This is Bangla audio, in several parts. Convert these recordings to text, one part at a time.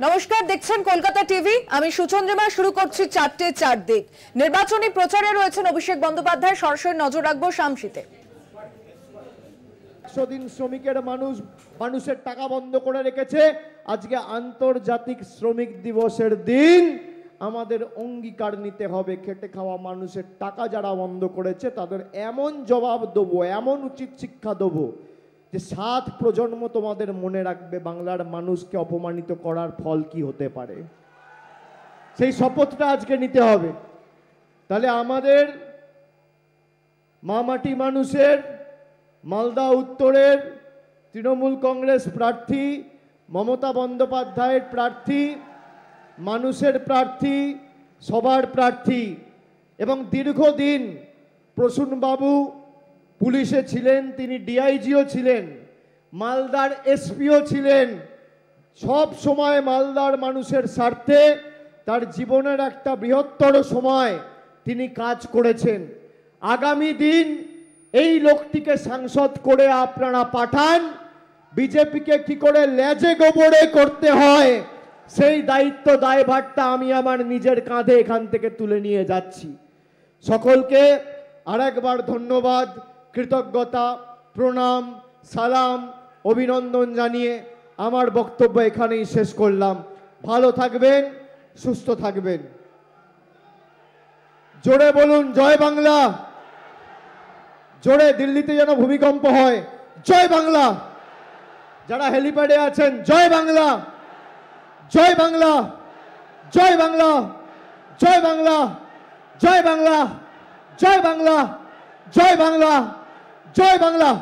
নমস্কার, দেখছেন কলকাতা টিভি। আমি সুচন্দ্রিমা। শুরু করছি চারটে চারদিক। নির্বাচনী প্রচারে রয়েছেন অভিষেক বন্দ্যোপাধ্যায়। সরাসরি নজর রাখবো শামসিতে। 100 দিন শ্রমিকের মানুষের টাকা বন্ধ করে রেখেছে। আজকে আন্তর্জাতিক শ্রমিক দিবসের দিন আমাদের অঙ্গীকার নিতে হবে, খেটে খাওয়া মানুষের টাকা যারা বন্ধ করেছে তাদের এমন জবাব দেবো, এমন উচিত শিক্ষা দেবো যে 7 প্রজন্ম তোমাদের মনে রাখবে বাংলার মানুষকে অপমানিত করার ফল কি হতে পারে। সেই শপথটা আজকে নিতে হবে। তাহলে আমাদের মামাটি মানুষের মালদা উত্তরের তৃণমূল কংগ্রেস প্রার্থী, মমতা বন্দ্যোপাধ্যায়ের প্রার্থী, মানুষের প্রার্থী, সবার প্রার্থী এবং দীর্ঘদিন প্রসূনবাবু পুলিশে ছিলেন, তিনি ডিআইজিও ছিলেন, মালদার এসপিও ছিলেন। সব সময় মালদার মানুষের স্বার্থে তার জীবনের একটা বৃহত্তর সময় তিনি কাজ করেছেন। আগামী দিন এই লোকটিকে সাংসদ করে আপনারা পাঠান, বিজেপিকে কি করে লেজে গোবরে করতে হয় সেই দায়িত্ব দায়ভারটা আমি আমার নিজের কাঁধে এখান থেকে তুলে নিয়ে যাচ্ছি। সকলকে আরেকবার ধন্যবাদ, কৃতজ্ঞতা, প্রণাম, সালাম, অভিনন্দন জানিয়ে আমার বক্তব্য এখানেই শেষ করলাম। ভালো থাকবেন, সুস্থ থাকবেন। জোরে বলুন জয় বাংলা। জোরে, দিল্লিতে যেন ভূমিকম্প হয়। জয় বাংলা। যারা হেলিপ্যাডে আছেন, জয় বাংলা, জয় বাংলা, জয় বাংলা, জয় বাংলা, জয় বাংলা, জয় বাংলা, জয় বাংলা, জয় বাংলা,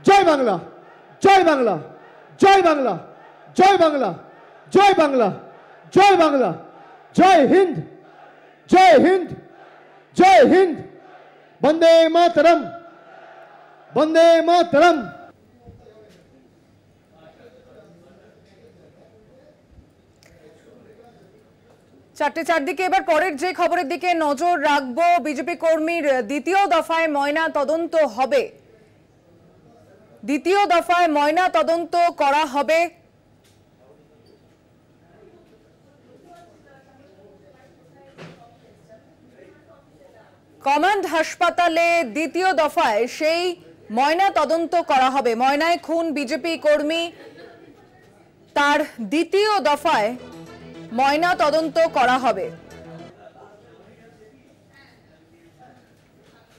জয় বাংলা, জয় বাংলা, জয় বাংলা, জয় বাংলা, জয় বাংলা, জয় বাংলা, জয় হিন্দ, জয় হিন্দ, জয় হিন্দ। বন্দে মাতরম, বন্দে মাতরম। চারটে চারদিকে এবার পরের যে খবরের দিকে নজর রাখবো। বিজেপি কর্মীর দ্বিতীয় দফায় ময়না তদন্ত হবে। দ্বিতীয় দফায় ময়না তদন্ত করা হবে। কমান্ড হাসপাতালে দ্বিতীয় দফায় সেই ময়না তদন্ত করা হবে। ময়নায় খুন বিজেপি কর্মী, তার দ্বিতীয় দফায় ময়না তদন্ত করা হবে।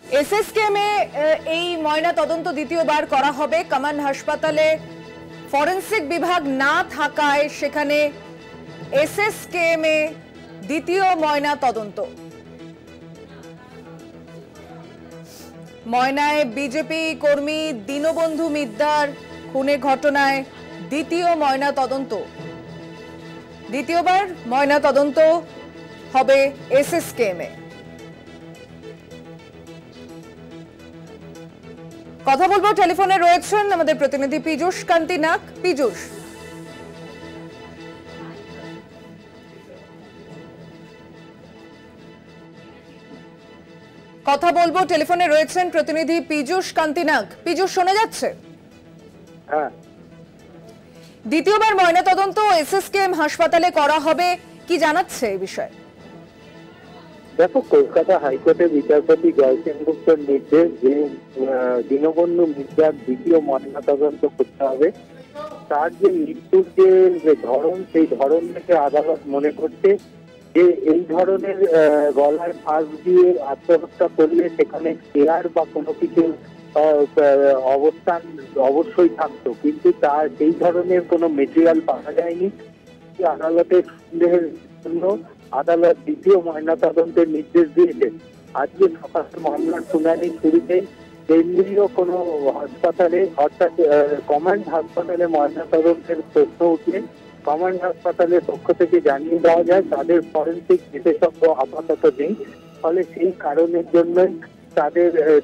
এসএসকেএমে এই ময়না তদন্ত দ্বিতীয়বার করা হবে। কমান্ড হাসপাতালে ফরেনসিক বিভাগ না থাকায় সেখানে এসএসকেএমে দ্বিতীয় ময়না তদন্ত। ময়নায় বিজেপি কর্মী দীনবন্ধু মিদ্দার খুনের ঘটনায় দ্বিতীয় ময়না তদন্ত। দ্বিতীয়বার ময়না তদন্ত হবে এসএসকেএমে। কথা বলবো, টেলিফোনে রয়েছেন আমাদের প্রতিনিধি পীযূষ কান্তি নাগ। পীযূষ, কথা বলবো, টেলিফোনে রয়েছেন প্রতিনিধি পীযূষ কান্তি নাগ। পীযূষ, শোনা যাচ্ছে? হ্যাঁ। দ্বিতীয়বার ময়নাতদন্ত এসএসকেএম হাসপাতালে করা হবে, কি জানাচ্ছে এই বিষয়ে? দেখো, কলকাতা হাইকোর্টের বিচারপতি জয় সেনগুপ্তর নির্দেশ যে দীনবন্ধু মিদ্দার দ্বিতীয় ময়নাতদন্ত করতে হবে। তার যে মৃত্যুর যে ধরন, সেই ধরন থেকে আদালত মনে করছে যে এই ধরনের গলায় ফাঁস দিয়ে আত্মহত্যা করলে সেখানে কেয়ার বা কোনো কিছু অবস্থান অবশ্যই থাকতো, কিন্তু তার এই ধরনের কোনো মেটেরিয়াল পাওয়া যায়নি। আদালতের সন্দেহের জন্য আদালত দ্বিতীয় ময়নাতদন্তের নির্দেশ দিয়েছে। আজকে সকালে মামলার শুনানি শুরুতে কেন্দ্রীয় কোনো হাসপাতালে অর্থাৎ কমান্ড হাসপাতালে ময়নাতদন্তের প্রশ্ন উঠলে কমান্ড হাসপাতালের পক্ষ থেকে জানিয়ে দেওয়া যায় তাদের ফরেনসিক বিশেষজ্ঞ আপাতত নেই, ফলে সেই কারণের জন্যই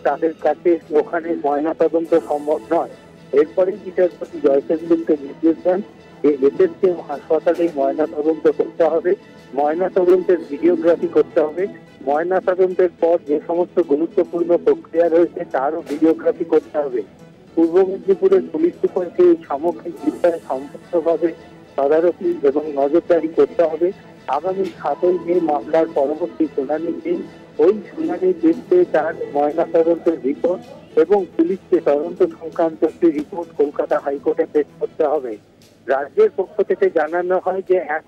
তাদের কাছে ওখানে ময়নাতদন্ত সম্ভব নয়। এরপরে বিচারপতি জয় সেনগুপ্ত নির্দেশ দেন যে এসএসকেএম হাসপাতালে ময়নাতদন্ত করতে হবে, ময়নাতদন্তের ভিডিওগ্রাফি করতে হবে, ময়নাতদন্তের পর যে সমস্ত গুরুত্বপূর্ণ প্রক্রিয়া রয়েছে তারও ভিডিওগ্রাফি করতে হবে। পূর্ব মেদিনীপুরের পুলিশ সুপারকে এই সামগ্রিক বিষয়ে সম্পূর্ণভাবে তদারকি এবং নজরদারি করতে হবে। আগামী 7ই মে মামলার পরবর্তী শুনানির দিন ওই শুনানির দিনতে তার ময়নাতদন্তের রিপোর্ট এবং পুলিশকে তদন্ত সংক্রান্ত একটি রিপোর্ট কলকাতা হাইকোর্টে পেশ করতে হবে। রাজ্যের পক্ষ থেকে জানানো হয় যে এক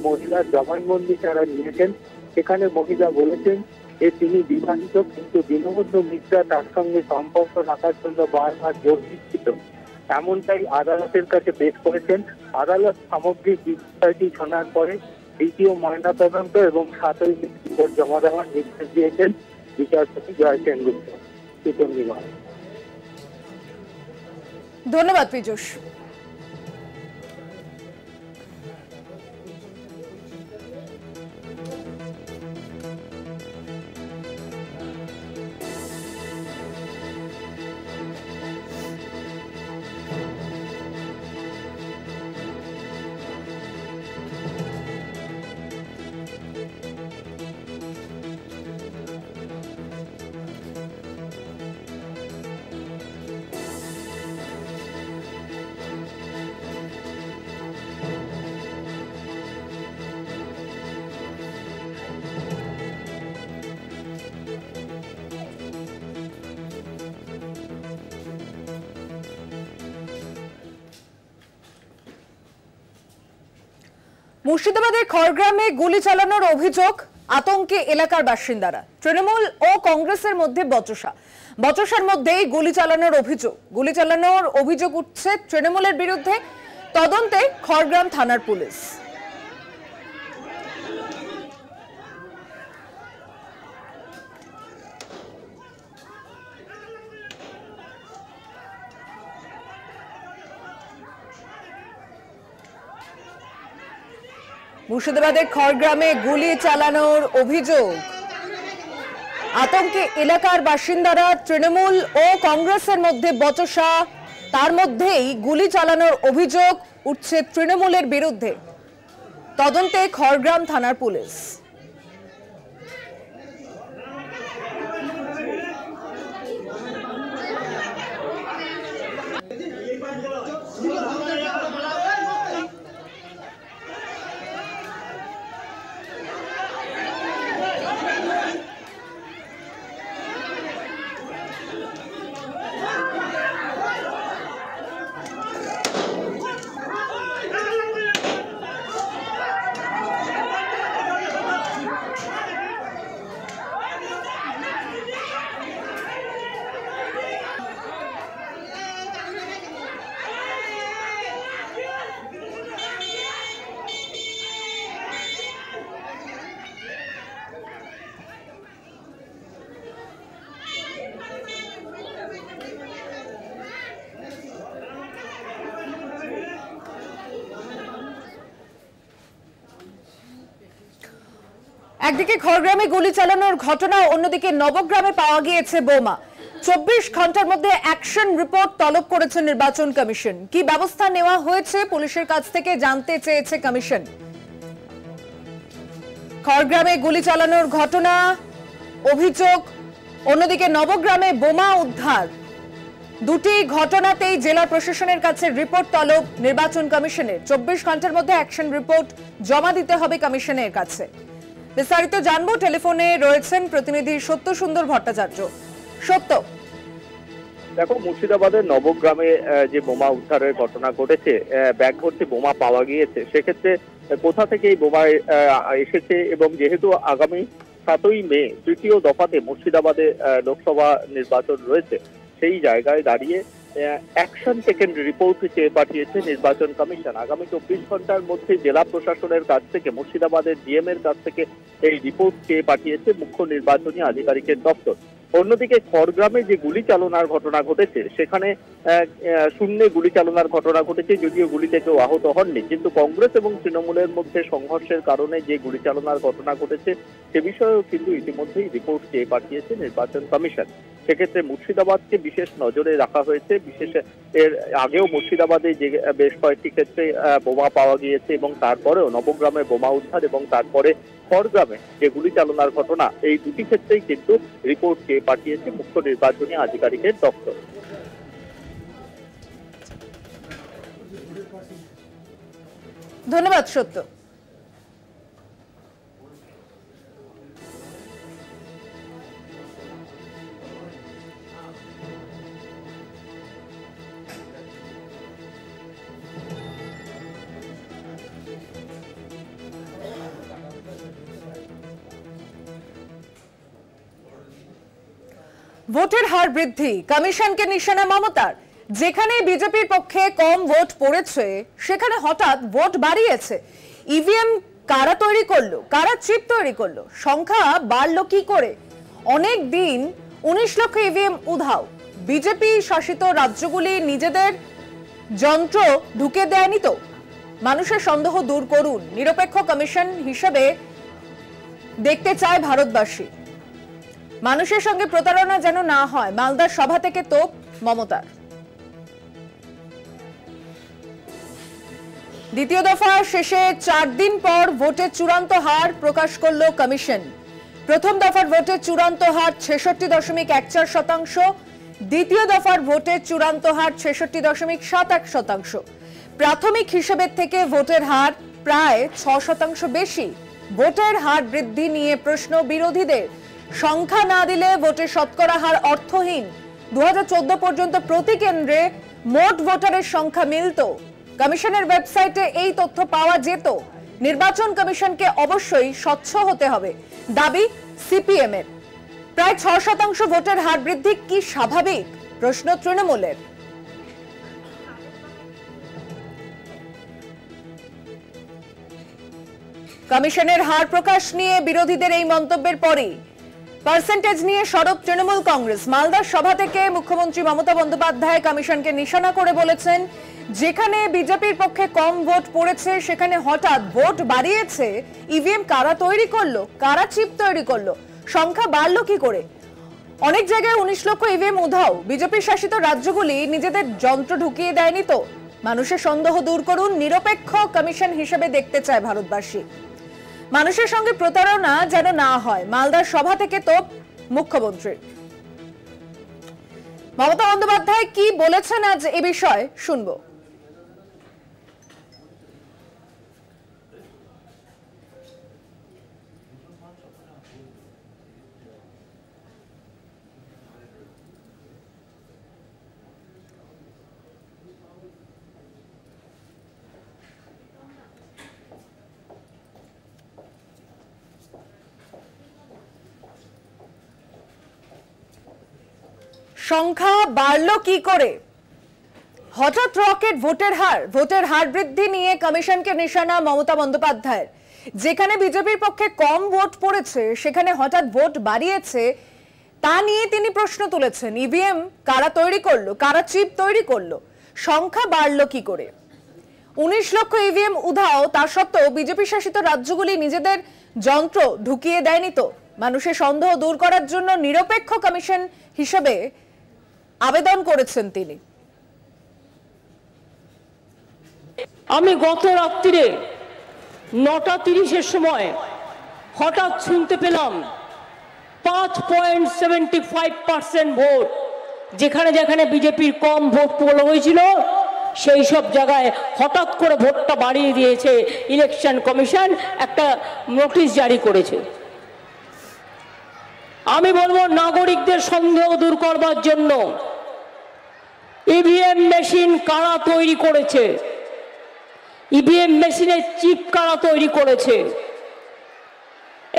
মহিলার জবানবন্দি তারা নিয়েছেন। সেখানে মহিলা বলেছেন যে তিনি বিবাহিত, কিন্তু দীনবন্ধু মিত্রা তার সঙ্গে সম্পর্ক রাখার জন্য বারবার জোর দিচ্ছিল, এমনটাই আদালতের কাছে পেশ করেছেন। আদালত সামগ্রিক বিষয়টি শোনার পরে দ্বিতীয় ময়নাতদন্ত এবং 7ই মে রিপোর্ট জমা দেওয়ার নির্দেশ দিয়েছেন বিচারপতি জয় সেনগুপ্ত। ধন্যবাদ পীযূষ। মুর্শিদাবাদের খড়গ্রামে গুলি চালানোর অভিযোগ, আতঙ্কে এলাকার বাসিন্দারা। তৃণমূল ও কংগ্রেসের মধ্যে বচসার মধ্যেই গুলি চালানোর অভিযোগ উঠছে তৃণমূলের বিরুদ্ধে। তদন্তে খড়গ্রাম থানার পুলিশ। মুর্শিদাবাদের খড়গ্রামে গুলি চালানোর অভিযোগ, আতঙ্কে এলাকার বাসিন্দারা। তৃণমূল ও কংগ্রেসের মধ্যে বচসা, তার মধ্যেই গুলি চালানোর অভিযোগ উঠছে তৃণমূলের বিরুদ্ধে। তদন্তে খড়গ্রাম থানার পুলিশ। একদিকে খড়গ্রামে গুলি চালানোর ঘটনা, অন্যদিকে নবগ্রামে পাওয়া গিয়েছে বোমা। 24 ঘন্টার মধ্যে অ্যাকশন রিপোর্ট তলব করেছে নির্বাচন কমিশন। কি ব্যবস্থা নেওয়া হয়েছে পুলিশের কাছ থেকে জানতে চেয়েছে কমিশন। খড়গ্রামে গুলি চালানোর ঘটনা, অভিযোগ, অন্যদিকে নবগ্রামে বোমা উদ্ধার। দুটি ঘটনাতেই জেলা প্রশাসনের কাছে রিপোর্ট তলব নির্বাচন কমিশনের। 24 ঘন্টার মধ্যে অ্যাকশন রিপোর্ট জমা দিতে হবে কমিশনের কাছে। বিস্তারিত জানবো, টেলিফোনে রয়েছেন প্রতিনিধি সত্য সুন্দর ভট্টাচার্য। সত্য, দেখো, মুর্শিদাবাদের নবগ্রামে যে বোমা উদ্ধারের ঘটনা ঘটেছে, ব্যাগ ভর্তি বোমা পাওয়া গিয়েছে, সেক্ষেত্রে কোথা থেকে এই বোমা এসেছে এবং যেহেতু আগামী 7ই মে তৃতীয় দফাতে মুর্শিদাবাদে লোকসভা নির্বাচন রয়েছে, সেই জায়গায় দাঁড়িয়ে অ্যাকশন টেকেন রিপোর্ট চেয়ে পাঠিয়েছে নির্বাচন কমিশন। আগামী 24 ঘন্টার মধ্যে জেলা প্রশাসনের কাছ থেকে, মুর্শিদাবাদের ডিএম এর কাছ থেকে এই রিপোর্ট চেয়ে পাঠিয়েছে মুখ্য নির্বাচনী আধিকারিকের দপ্তর। অন্যদিকে খড়গ্রামে যে গুলি চালনার ঘটনা ঘটেছে, সেখানে শূন্যে গুলি চালনার ঘটনা ঘটেছে, যদিও গুলিতে কেউ আহত হননি, কিন্তু কংগ্রেস এবং তৃণমূলের মধ্যে সংঘর্ষের কারণে যে গুলি চালনার ঘটনা ঘটেছে সে বিষয়েও কিন্তু ইতিমধ্যেই রিপোর্ট চেয়ে পাঠিয়েছে নির্বাচন কমিশন। সেক্ষেত্রে মুর্শিদাবাদকে বিশেষ নজরে রাখা হয়েছে। বিশেষ এর আগেও মুর্শিদাবাদে যে বেশ কয়েকটি ক্ষেত্রে বোমা পাওয়া গিয়েছে এবং তারপরেও নবগ্রামে বোমা উদ্ধার এবং তারপরে খড়গ্রামে যে গুলি চালনার ঘটনা, এই দুটি ক্ষেত্রেই কিন্তু রিপোর্ট চেয়ে পাঠিয়েছে মুখ্য নির্বাচনী আধিকারিকের দপ্তর। ধন্যবাদ সত্য। ভোটের হার বৃদ্ধি কমিশনকে নিশানা মমতার। যেখানে বিজেপির পক্ষে কম ভোট পড়েছে সেখানে হঠাৎ ভোট বাড়িয়েছে। ইভিএম কারা তৈরি করলো, কারা চিপ তৈরি করলো, সংখ্যা বাড়লো কি করে? অনেক দিন 19 লক্ষ ইভিএম উধাও। বিজেপি শাসিত রাজ্যগুলি নিজেদের যন্ত্র ঢুকে দেয়নি তো? মানুষের সন্দেহ দূর করুন, নিরপেক্ষ কমিশন হিসেবে দেখতে চায় ভারতবাসী। মানুষের সঙ্গে প্রতারণা যেন না হয়, মালদার সভা থেকে তোপ মমতার। দ্বিতীয় দফা শেষে 4 দিন পর ভোটের চূড়ান্ত হার প্রকাশ করল কমিশন। প্রথম দফার ভোটের চূড়ান্ত হার 66.14%, দ্বিতীয় দফার ভোটের চূড়ান্ত হার 66.71%। প্রাথমিক হিসেবের থেকে ভোটের হার প্রায় 6% বেশি। ভোটের হার বৃদ্ধি নিয়ে প্রশ্ন বিরোধীদের। সংখ্যা না দিলে ভোটের শতকরা হার অর্থহীন। 2014 পর্যন্ত প্রতি কেন্দ্রে মোট ভোটারের সংখ্যা মিলত। কমিশনের ওয়েবসাইটে এই তথ্য পাওয়া যেত। নির্বাচন কমিশনকে অবশ্যই স্বচ্ছ হতে হবে, দাবি সিপিএম এর। প্রায় 6% ভোটের হার বৃদ্ধি কি স্বাভাবিক? প্রশ্ন তৃণমূলের। কমিশনের হার প্রকাশ নিয়ে বিরোধীদের এই মন্তব্যের পরেই পার্সেন্টেজ নিয়ে সরব তৃণমূল কংগ্রেস। মালদার সভা থেকে মুখ্যমন্ত্রী মমতা বন্দ্যোপাধ্যায় কমিশনকে নিশানা করে বলেছেন, যেখানে বিজেপির পক্ষে কম ভোট পড়েছে সেখানে হঠাৎ ভোট বাড়িয়েছে। ইভিএম কারা তৈরি করলো, কারা চিপ তৈরি করলো, সংখ্যা বাড়লো কি করে? অনেক জায়গায় 19 লক্ষ ইভিএম উধাও। বিজেপি শাসিত রাজ্যগুলি নিজেদের যন্ত্র ঢুকিয়ে দেয়নি তো? মানুষের সন্দেহ দূর করুন, নিরপেক্ষ কমিশন হিসেবে দেখতে চায় ভারতবাসী। মানুষের সঙ্গে প্রতারণা যেন না হয়, মালদার সভা থেকে তোপ মুখ্যমন্ত্রী। মমতা বন্দ্যোপাধ্যায় কি বলেছেন আজ এ বিষয়ে শুনবো। সংখ্যা বাড়লো কি করে? হঠাৎ রকেট ভোটের হার বৃদ্ধি নিয়ে কমিশনকে নিশানা মমতা বন্দ্যোপাধ্যায়ের। যেখানে বিজেপির পক্ষে কম ভোট পড়েছে সেখানে হঠাৎ ভোট বাড়িয়েছে, তা নিয়ে তিনি প্রশ্ন তুলেছেন। ইভিএম কারা তৈরি করলো, কারা চিপ তৈরি করলো, সংখ্যা বাড়লো কি করে? 19 লক্ষ ইভিএম উধাও, তা সত্ত্বেও বিজেপি শাসিত রাজ্যগুলি নিজেদের যন্ত্র ঢুকিয়ে দেয়নি তো? মানুষের সন্দেহ দূর করার জন্য নিরপেক্ষ কমিশন হিসেবে আবেদন করেছেন তিনি। আমি গত রাত্রিরে 9:30-এর সময় হঠাৎ শুনতে পেলাম 5.75% ভোট। যেখানে যেখানে বিজেপির কম ভোট পোল হয়েছিল সেই সব জায়গায় হঠাৎ করে ভোটটা বাড়িয়ে দিয়েছে ইলেকশন কমিশন, একটা নোটিশ জারি করেছে। আমি বলবো, নাগরিকদের সন্দেহ দূর করবার জন্য ইভিএম মেশিন কারা তৈরি করেছে, ইভিএম মেশিনের চিপ কারা তৈরি করেছে,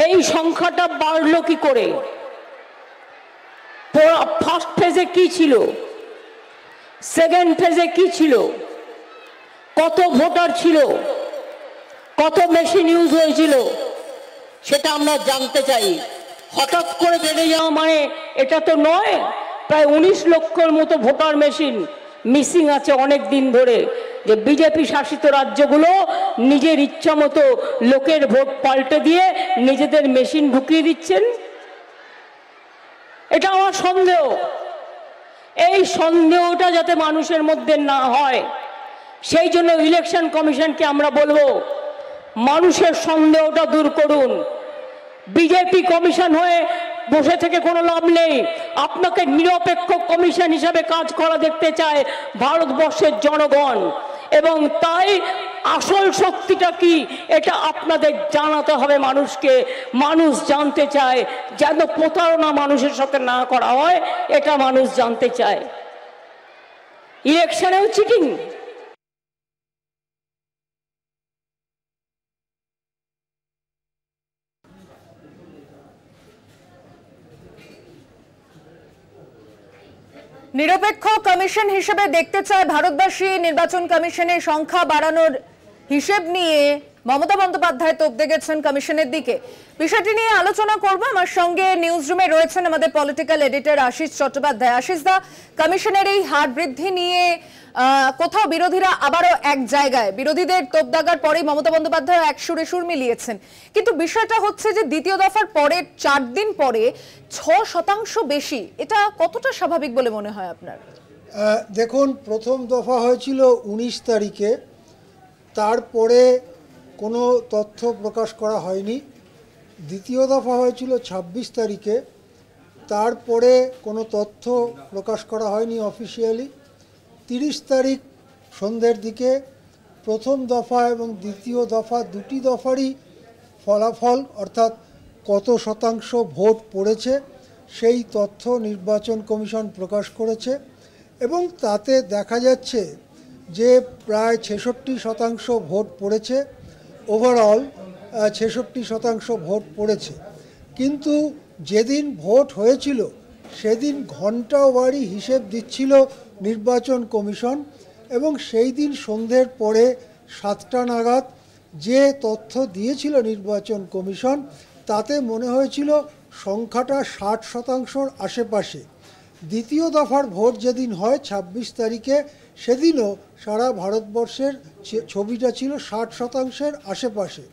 এই সংখ্যাটা বাড়লো কি করে? ফার্স্ট ফেজে কি ছিল, সেকেন্ড ফেজে কি ছিল, কত ভোটার ছিল, কত মেশিন ইউজ হয়েছিল, সেটা আমরা জানতে চাই। হঠাৎ করে বেড়ে যাওয়া মানে এটা তো নয়। প্রায় 19 লক্ষর মতো ভোটার মেশিন মিসিং আছে অনেক দিন ধরে, যে বিজেপি শাসিত রাজ্যগুলো নিজের ইচ্ছা মতো লোকের ভোট পাল্টে দিয়ে নিজেদের মেশিন ঢুকিয়ে দিচ্ছেন। এটা আমার সন্দেহ। এই সন্দেহটা যাতে মানুষের মধ্যে না হয় সেই জন্য ইলেকশন কমিশনকে আমরা বলবো, মানুষের সন্দেহটা দূর করুন। বিজেপি কমিশন হয়ে বসে থেকে কোনো লাভ নেই। আপনাকে নিরপেক্ষ কমিশন হিসাবে কাজ করা দেখতে চায় ভারতবর্ষের জনগণ, এবং তাই আসল শক্তিটা কি এটা আপনাদের জানাতে হবে মানুষকে। মানুষ জানতে চায়, যেন প্রতারণা মানুষের সাথে না করা হয়, এটা মানুষ জানতে চায়। ইলেকশনেও চিটিং, নিরপেক্ষ কমিশন হিসেবে দেখতে চায় ভারতবাসী। নির্বাচন কমিশনের সংখ্যা বাড়ানোর হিসেব নিয়ে মমতা বন্দ্যোপাধ্যায় তোপ দেখেছেন কমিশনের দিকে। বিষয়টি নিয়ে আলোচনা করব। আমার সঙ্গে নিউজ রুমে রয়েছেন আমাদের পলিটিক্যাল এডিটর আশিস চট্টোপাধ্যায়। আশিস দা, কমিশনের এই হার বৃদ্ধি নিয়ে কোথাও বিরোধীরা আবারও এক জায়গায়, বিরোধীদের তোপ দাগার পরেই মমতা বন্দ্যোপাধ্যায় এক সুরে সুর মিলিয়েছেন, কিন্তু বিষয়টা হচ্ছে যে দ্বিতীয় দফার পরে 4 দিন পরে 6% বেশি, এটা কতটা স্বাভাবিক বলে মনে হয় আপনার? দেখুন, প্রথম দফা হয়েছিল 19 তারিখে, তারপরে কোনো তথ্য প্রকাশ করা হয়নি। দ্বিতীয় দফা হয়েছিল 26 তারিখে, তারপরে কোনো তথ্য প্রকাশ করা হয়নি অফিসিয়ালি। 30 তারিখ সন্ধ্যের দিকে প্রথম দফা এবং দ্বিতীয় দফা দুটি দফারই ফলাফল, অর্থাৎ কত শতাংশ ভোট পড়েছে সেই তথ্য নির্বাচন কমিশন প্রকাশ করেছে, এবং তাতে দেখা যাচ্ছে যে প্রায় 66% ভোট পড়েছে। ওভারঅল 66% ভোট পড়েছে। কিন্তু যেদিন ভোট হয়েছিল সেদিন ঘণ্টাওয়ারি হিসেব দিচ্ছিল নির্বাচন কমিশন, এবং সেই দিন সন্ধ্যের পরে 7টা নাগাদ যে তথ্য দিয়েছিল নির্বাচন কমিশন তাতে মনে হয়েছিল সংখ্যাটা 60%-র আশেপাশে। দ্বিতীয় দফার ভোট যেদিন হয় 26 তারিখে, সেদিনও সারা ভারতবর্ষের ছবিটা ছিল 60%-এর আশেপাশে।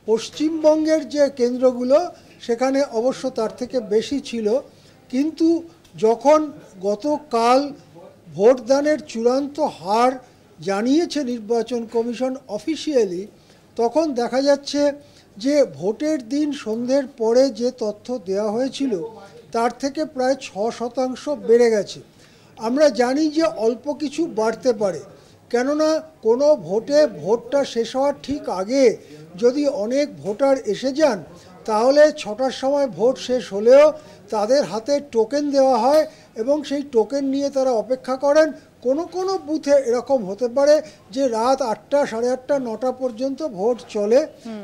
পশ্চিমবঙ্গের যে কেন্দ্রগুলো সেখানে অবশ্য তার থেকে বেশি ছিল, কিন্তু যখন গতকাল ভোটদানের চূড়ান্ত হার জানিয়েছে নির্বাচন কমিশন অফিসিয়ালি, তখন দেখা যাচ্ছে যে ভোটের দিন সন্ধ্যের পরে যে তথ্য দেওয়া হয়েছিল তার থেকে প্রায় 6% বেড়ে গেছে। আমরা জানি যে অল্প কিছু বাড়তে পারে, কেননা কোনো ভোটটা শেষ হওয়ার ঠিক আগে যদি অনেক ভোটার এসে যান তাহলে 6টার সময় ভোট শেষ হলেও তাদের হাতে টোকেন দেওয়া হয় এবং সেই টোকেন নিয়ে তারা অপেক্ষা করেন। কোনো বুথে এরকম হতে পারে যে রাত 8টা, সাড়ে 8টা, 9টা পর্যন্ত ভোট চলে।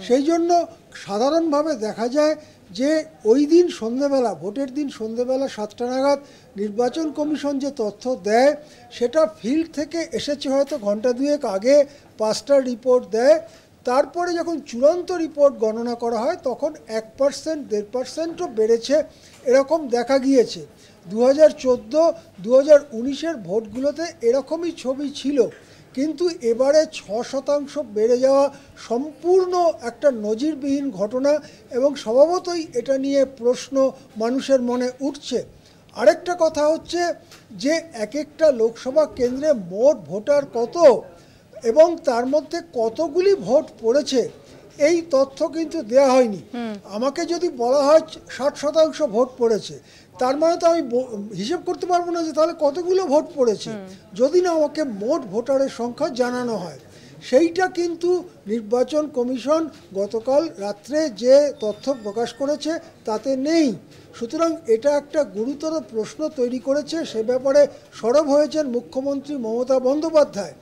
সেই জন্য সাধারণভাবে দেখা যায় যে ওই দিন সন্ধ্যেবেলা, ভোটের দিন সন্ধ্যেবেলা 7টা নাগাদ নির্বাচন কমিশন যে তথ্য দেয় সেটা ফিল্ড থেকে এসেছে হয়তো ঘন্টা দুয়েক আগে, 5টা রিপোর্ট দেয়। তারপরে যখন চূড়ান্ত রিপোর্ট গণনা করা হয় তখন 1%, 1.5%ও বেড়েছে এরকম দেখা গিয়েছে। 2014, 2019-এর ভোটগুলোতে এরকমই ছবি ছিল, কিন্তু এবারে 6% বেড়ে যাওয়া সম্পূর্ণ একটা নজিরবিহীন ঘটনা, এবং স্বভাবতই এটা নিয়ে প্রশ্ন মানুষের মনে উঠছে। আরেকটা কথা হচ্ছে যে এক একটা লোকসভা কেন্দ্রে মোট ভোটার কত এবং তার মধ্যে কতগুলি ভোট পড়েছে এই তথ্য কিন্তু দেয়া হয়নি। আমাকে যদি বলা হয় 60% ভোট পড়েছে, তার মানে তো আমি হিসেব করতে পারবো না যে তাহলে কতগুলো ভোট পড়েছে, যদি না আমাকে মোট ভোটারের সংখ্যা জানানো হয়। সেইটা কিন্তু নির্বাচন কমিশন গতকাল রাত্রে যে তথ্য প্রকাশ করেছে তাতে নেই। সুতরাং এটা একটা গুরুতর প্রশ্ন তৈরি করেছে। সে ব্যাপারে সরব হয়েছেন মুখ্যমন্ত্রী মমতা বন্দ্যোপাধ্যায়।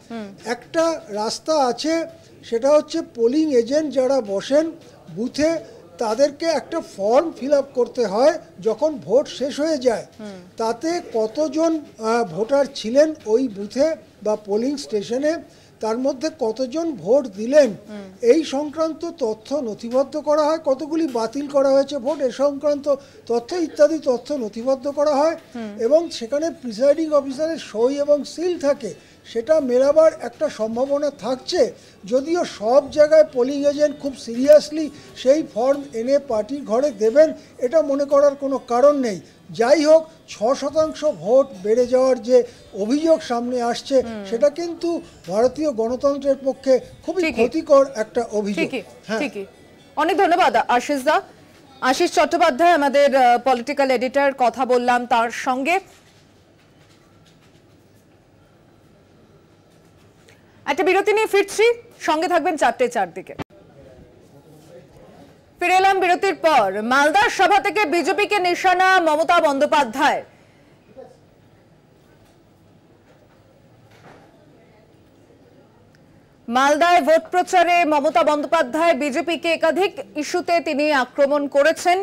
একটা রাস্তা আছে, সেটা হচ্ছে পোলিং এজেন্ট যারা বসেন বুথে তাদেরকে একটা ফর্ম ফিল আপ করতে হয় যখন ভোট শেষ হয়ে যায়, তাতে কতজন ভোটার ছিলেন ওই বুথে বা পোলিং স্টেশনে, তার মধ্যে কতজন ভোট দিলেন এই সংক্রান্ত তথ্য নথিবদ্ধ করা হয়, কতগুলি বাতিল করা হয়েছে ভোট এ সংক্রান্ত তথ্য ইত্যাদি তথ্য নথিবদ্ধ করা হয়, এবং সেখানে প্রিসাইডিং অফিসারের সই এবং সিল থাকে। সেটা মেলাবার একটা সম্ভাবনা থাকছে, যদিও সব জায়গায় পোলিং এজেন্ট খুব সিরিয়াসলি সেই ফর্ম এনে পার্টির ঘরে দেবেন এটা মনে করার কোনো কারণ নেই। যাই হোক, 6% ভোট বেড়ে যাওয়ার যে অভিযোগ সামনে আসছে সেটা কিন্তু ভারতীয় গণতন্ত্রের পক্ষে খুবই ক্ষতিকর একটা অভিযোগ। ঠিকই। অনেক ধন্যবাদ আশিস দা। আশিস চট্টোপাধ্যায় আমাদের পলিটিক্যাল এডিটর, কথা বললাম তার সঙ্গে। একটা বিরতি নিয়ে ফিরছি, সঙ্গে থাকবেন 4:04 দিকে। ফিরে এলাম বিরতির পর। মালদার সভা থেকে বিজেপিকে নিশানা মমতা বন্দ্যোপাধ্যায়। মালদায় ভোট প্রচারে মমতা বন্দ্যোপাধ্যায় বিজেপিকে একাধিক ইস্যুতে তিনি আক্রমণ করেছেন।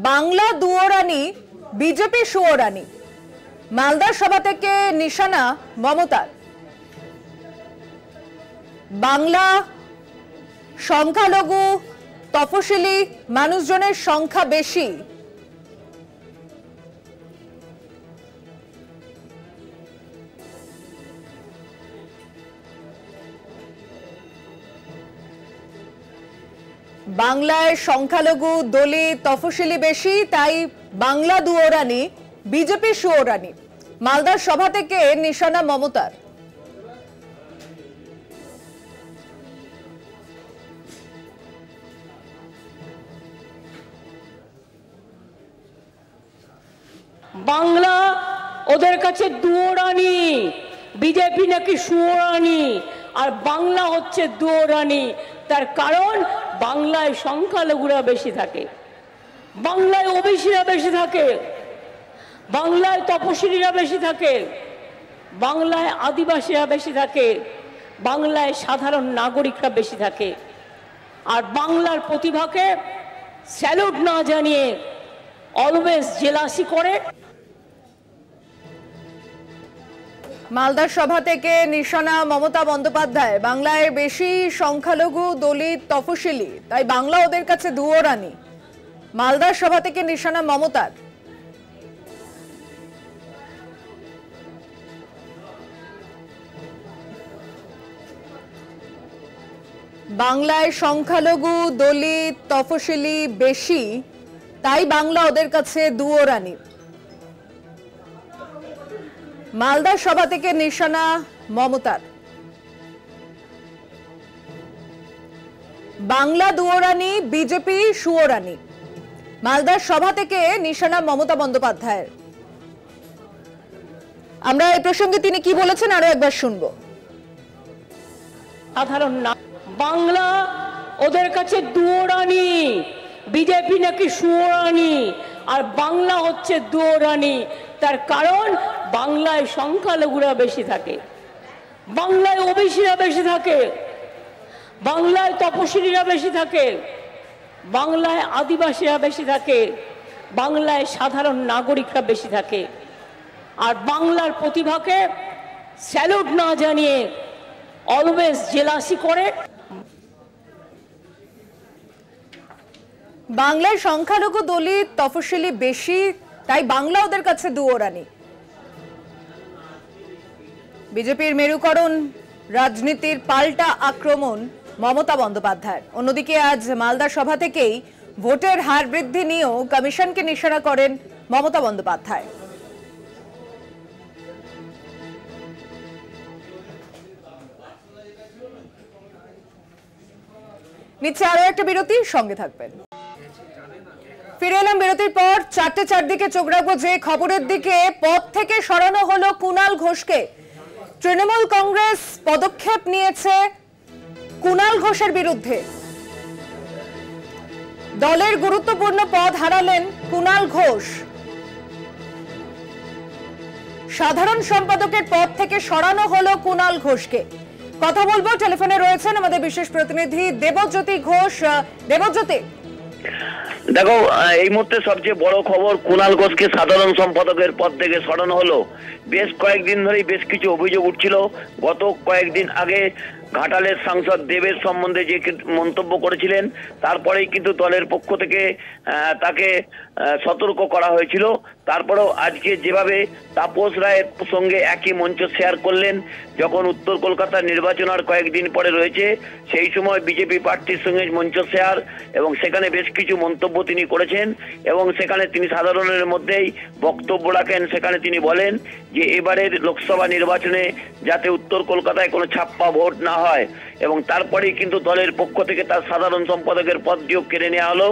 বাংলা দুয়োরানি, বিজেপি সুয়োরানি। মালদার সভা থেকে নিশানা মমতার। বাংলা সংখ্যালঘু তফসিলি মানুষজনের সংখ্যা বেশি। বাংলায় সংখ্যালঘু দলিত তফসিলি বেশি, তাই বাংলা দুয়োরানি, বিজেপি সুয়োরানি। মালদার সভা থেকে নিশানা মমতার। বাংলা ওদের কাছে দুয়োরানি, বিজেপি নাকি সুয়োরানি, আর বাংলা হচ্ছে দুয়োরানি। তার কারণ বাংলায় সংখ্যালঘুরা বেশি থাকে, বাংলায় ওবিসিরা বেশি থাকে, বাংলায় তপশিলীরা বেশি থাকে, বাংলায় আদিবাসীরা বেশি থাকে, বাংলায় সাধারণ নাগরিকরা বেশি থাকে। আর বাংলার প্রতিভাকে স্যালুট না জানিয়ে অলওয়েজ জেলাসি করে। মালদার সভা থেকে নিশানা মমতা বন্দ্যোপাধ্যায়। বাংলায় বেশি সংখ্যালঘু দলিত তফসিলি, তাই বাংলা ওদের কাছে দুয়োরানি। মালদার সভা থেকে নিশানা মমতার। বাংলায় সংখ্যালঘু দলিত তফসিলি বেশি, তাই বাংলা ওদের কাছে দুয়োরানি। মালদার সভা থেকে নিশানা মমতার। বাংলা দুয়োরানি, বিজেপি সুয়োরানি। মালদার সভা থেকে নিশানা মমতা বন্দ্যোপাধ্যায়ের। আমরা এই প্রসঙ্গে তিনি কি বলেছেন আরো একবার শুনবো। সাধারণ না, বাংলা ওদের কাছে দুয়োরানি, বিজেপি নাকি সুয়োরানি, আর বাংলা হচ্ছে দুয়োরানি। তার কারণ বাংলায় সংখ্যালঘুরা বেশি থাকে, বাংলায় ওবিসিরা বেশি থাকে, বাংলায় তপশিলীরা বেশি থাকে, বাংলায় আদিবাসীরা বেশি থাকে, বাংলায় সাধারণ নাগরিকরা বেশি থাকে। আর বাংলার প্রতিভাকে স্যালুট না জানিয়ে অলওয়েজ জেলাসি করে। বাংলায় সংখ্যালঘু দলিত তফসিলি বেশি, তাই বাংলা ওদের কাছে দুয়োরানি। বিজেপির মেরুকরণ রাজনীতির পাল্টা আক্রমণ মমতা বন্দ্যোপাধ্যায়। অন্যদিকে আজ মালদা সভা থেকেই ভোটের হার বৃদ্ধি নিয়েও কমিশনকে নিশানা করেন মমতা বন্দ্যোপাধ্যায়। নিচ্ছে আরো একটা বিরতি, সঙ্গে থাকবেন। ফিরে এলাম বিরতির পর। 4:04 দিকে চোখ রাখবো যে খবরের দিকে। পদ থেকে সরানো হলো কুণাল ঘোষকে। তৃণমূল কংগ্রেস পদক্ষেপ নিয়েছে কুণাল ঘোষের বিরুদ্ধে। দলের গুরুত্বপূর্ণ পদ হারালেন কুণাল ঘোষ। সাধারণ সম্পাদকের পদ থেকে সরানো হলো কুণাল ঘোষকে। কথা বলবো, টেলিফোনে রয়েছেন আমাদের বিশেষ প্রতিনিধি দেবজ্যোতি ঘোষ। দেবজ্যোতি, দেখো, এই মুহূর্তে সবচেয়ে বড় খবর, কুণাল ঘোষকে সাধারণ সম্পাদকের পদ থেকে সরানো হলো। বেশ কয়েকদিন ধরেই বেশ কিছু অভিযোগ উঠছিল। গত কয়েকদিন আগে ঘাটালের সাংসদ দেবের সম্বন্ধে যে মন্তব্য করেছিলেন, তারপরেই কিন্তু দলের পক্ষ থেকে তাকে সতর্ক করা হয়েছিল। তারপরেও আজকে যেভাবে তাপস রায়ের সঙ্গে একই মঞ্চ শেয়ার করলেন, যখন উত্তর কলকাতার নির্বাচন আর কয়েকদিন পরে রয়েছে, সেই সময় বিজেপি প্রার্থীর সঙ্গে মঞ্চ শেয়ার এবং সেখানে বেশ কিছু মন্তব্য তিনি করেছেন এবং সেখানে তিনি সাধারণের মধ্যেই বক্তব্য রাখেন। সেখানে তিনি বলেন যে এবারের লোকসভা নির্বাচনে যাতে উত্তর কলকাতায় কোনো ছাপ্পা ভোট না হয়, এবং তারপরেই কিন্তু দলের পক্ষ থেকে তার সাধারণ সম্পাদকের পদটিও কেড়ে নেওয়া হলো।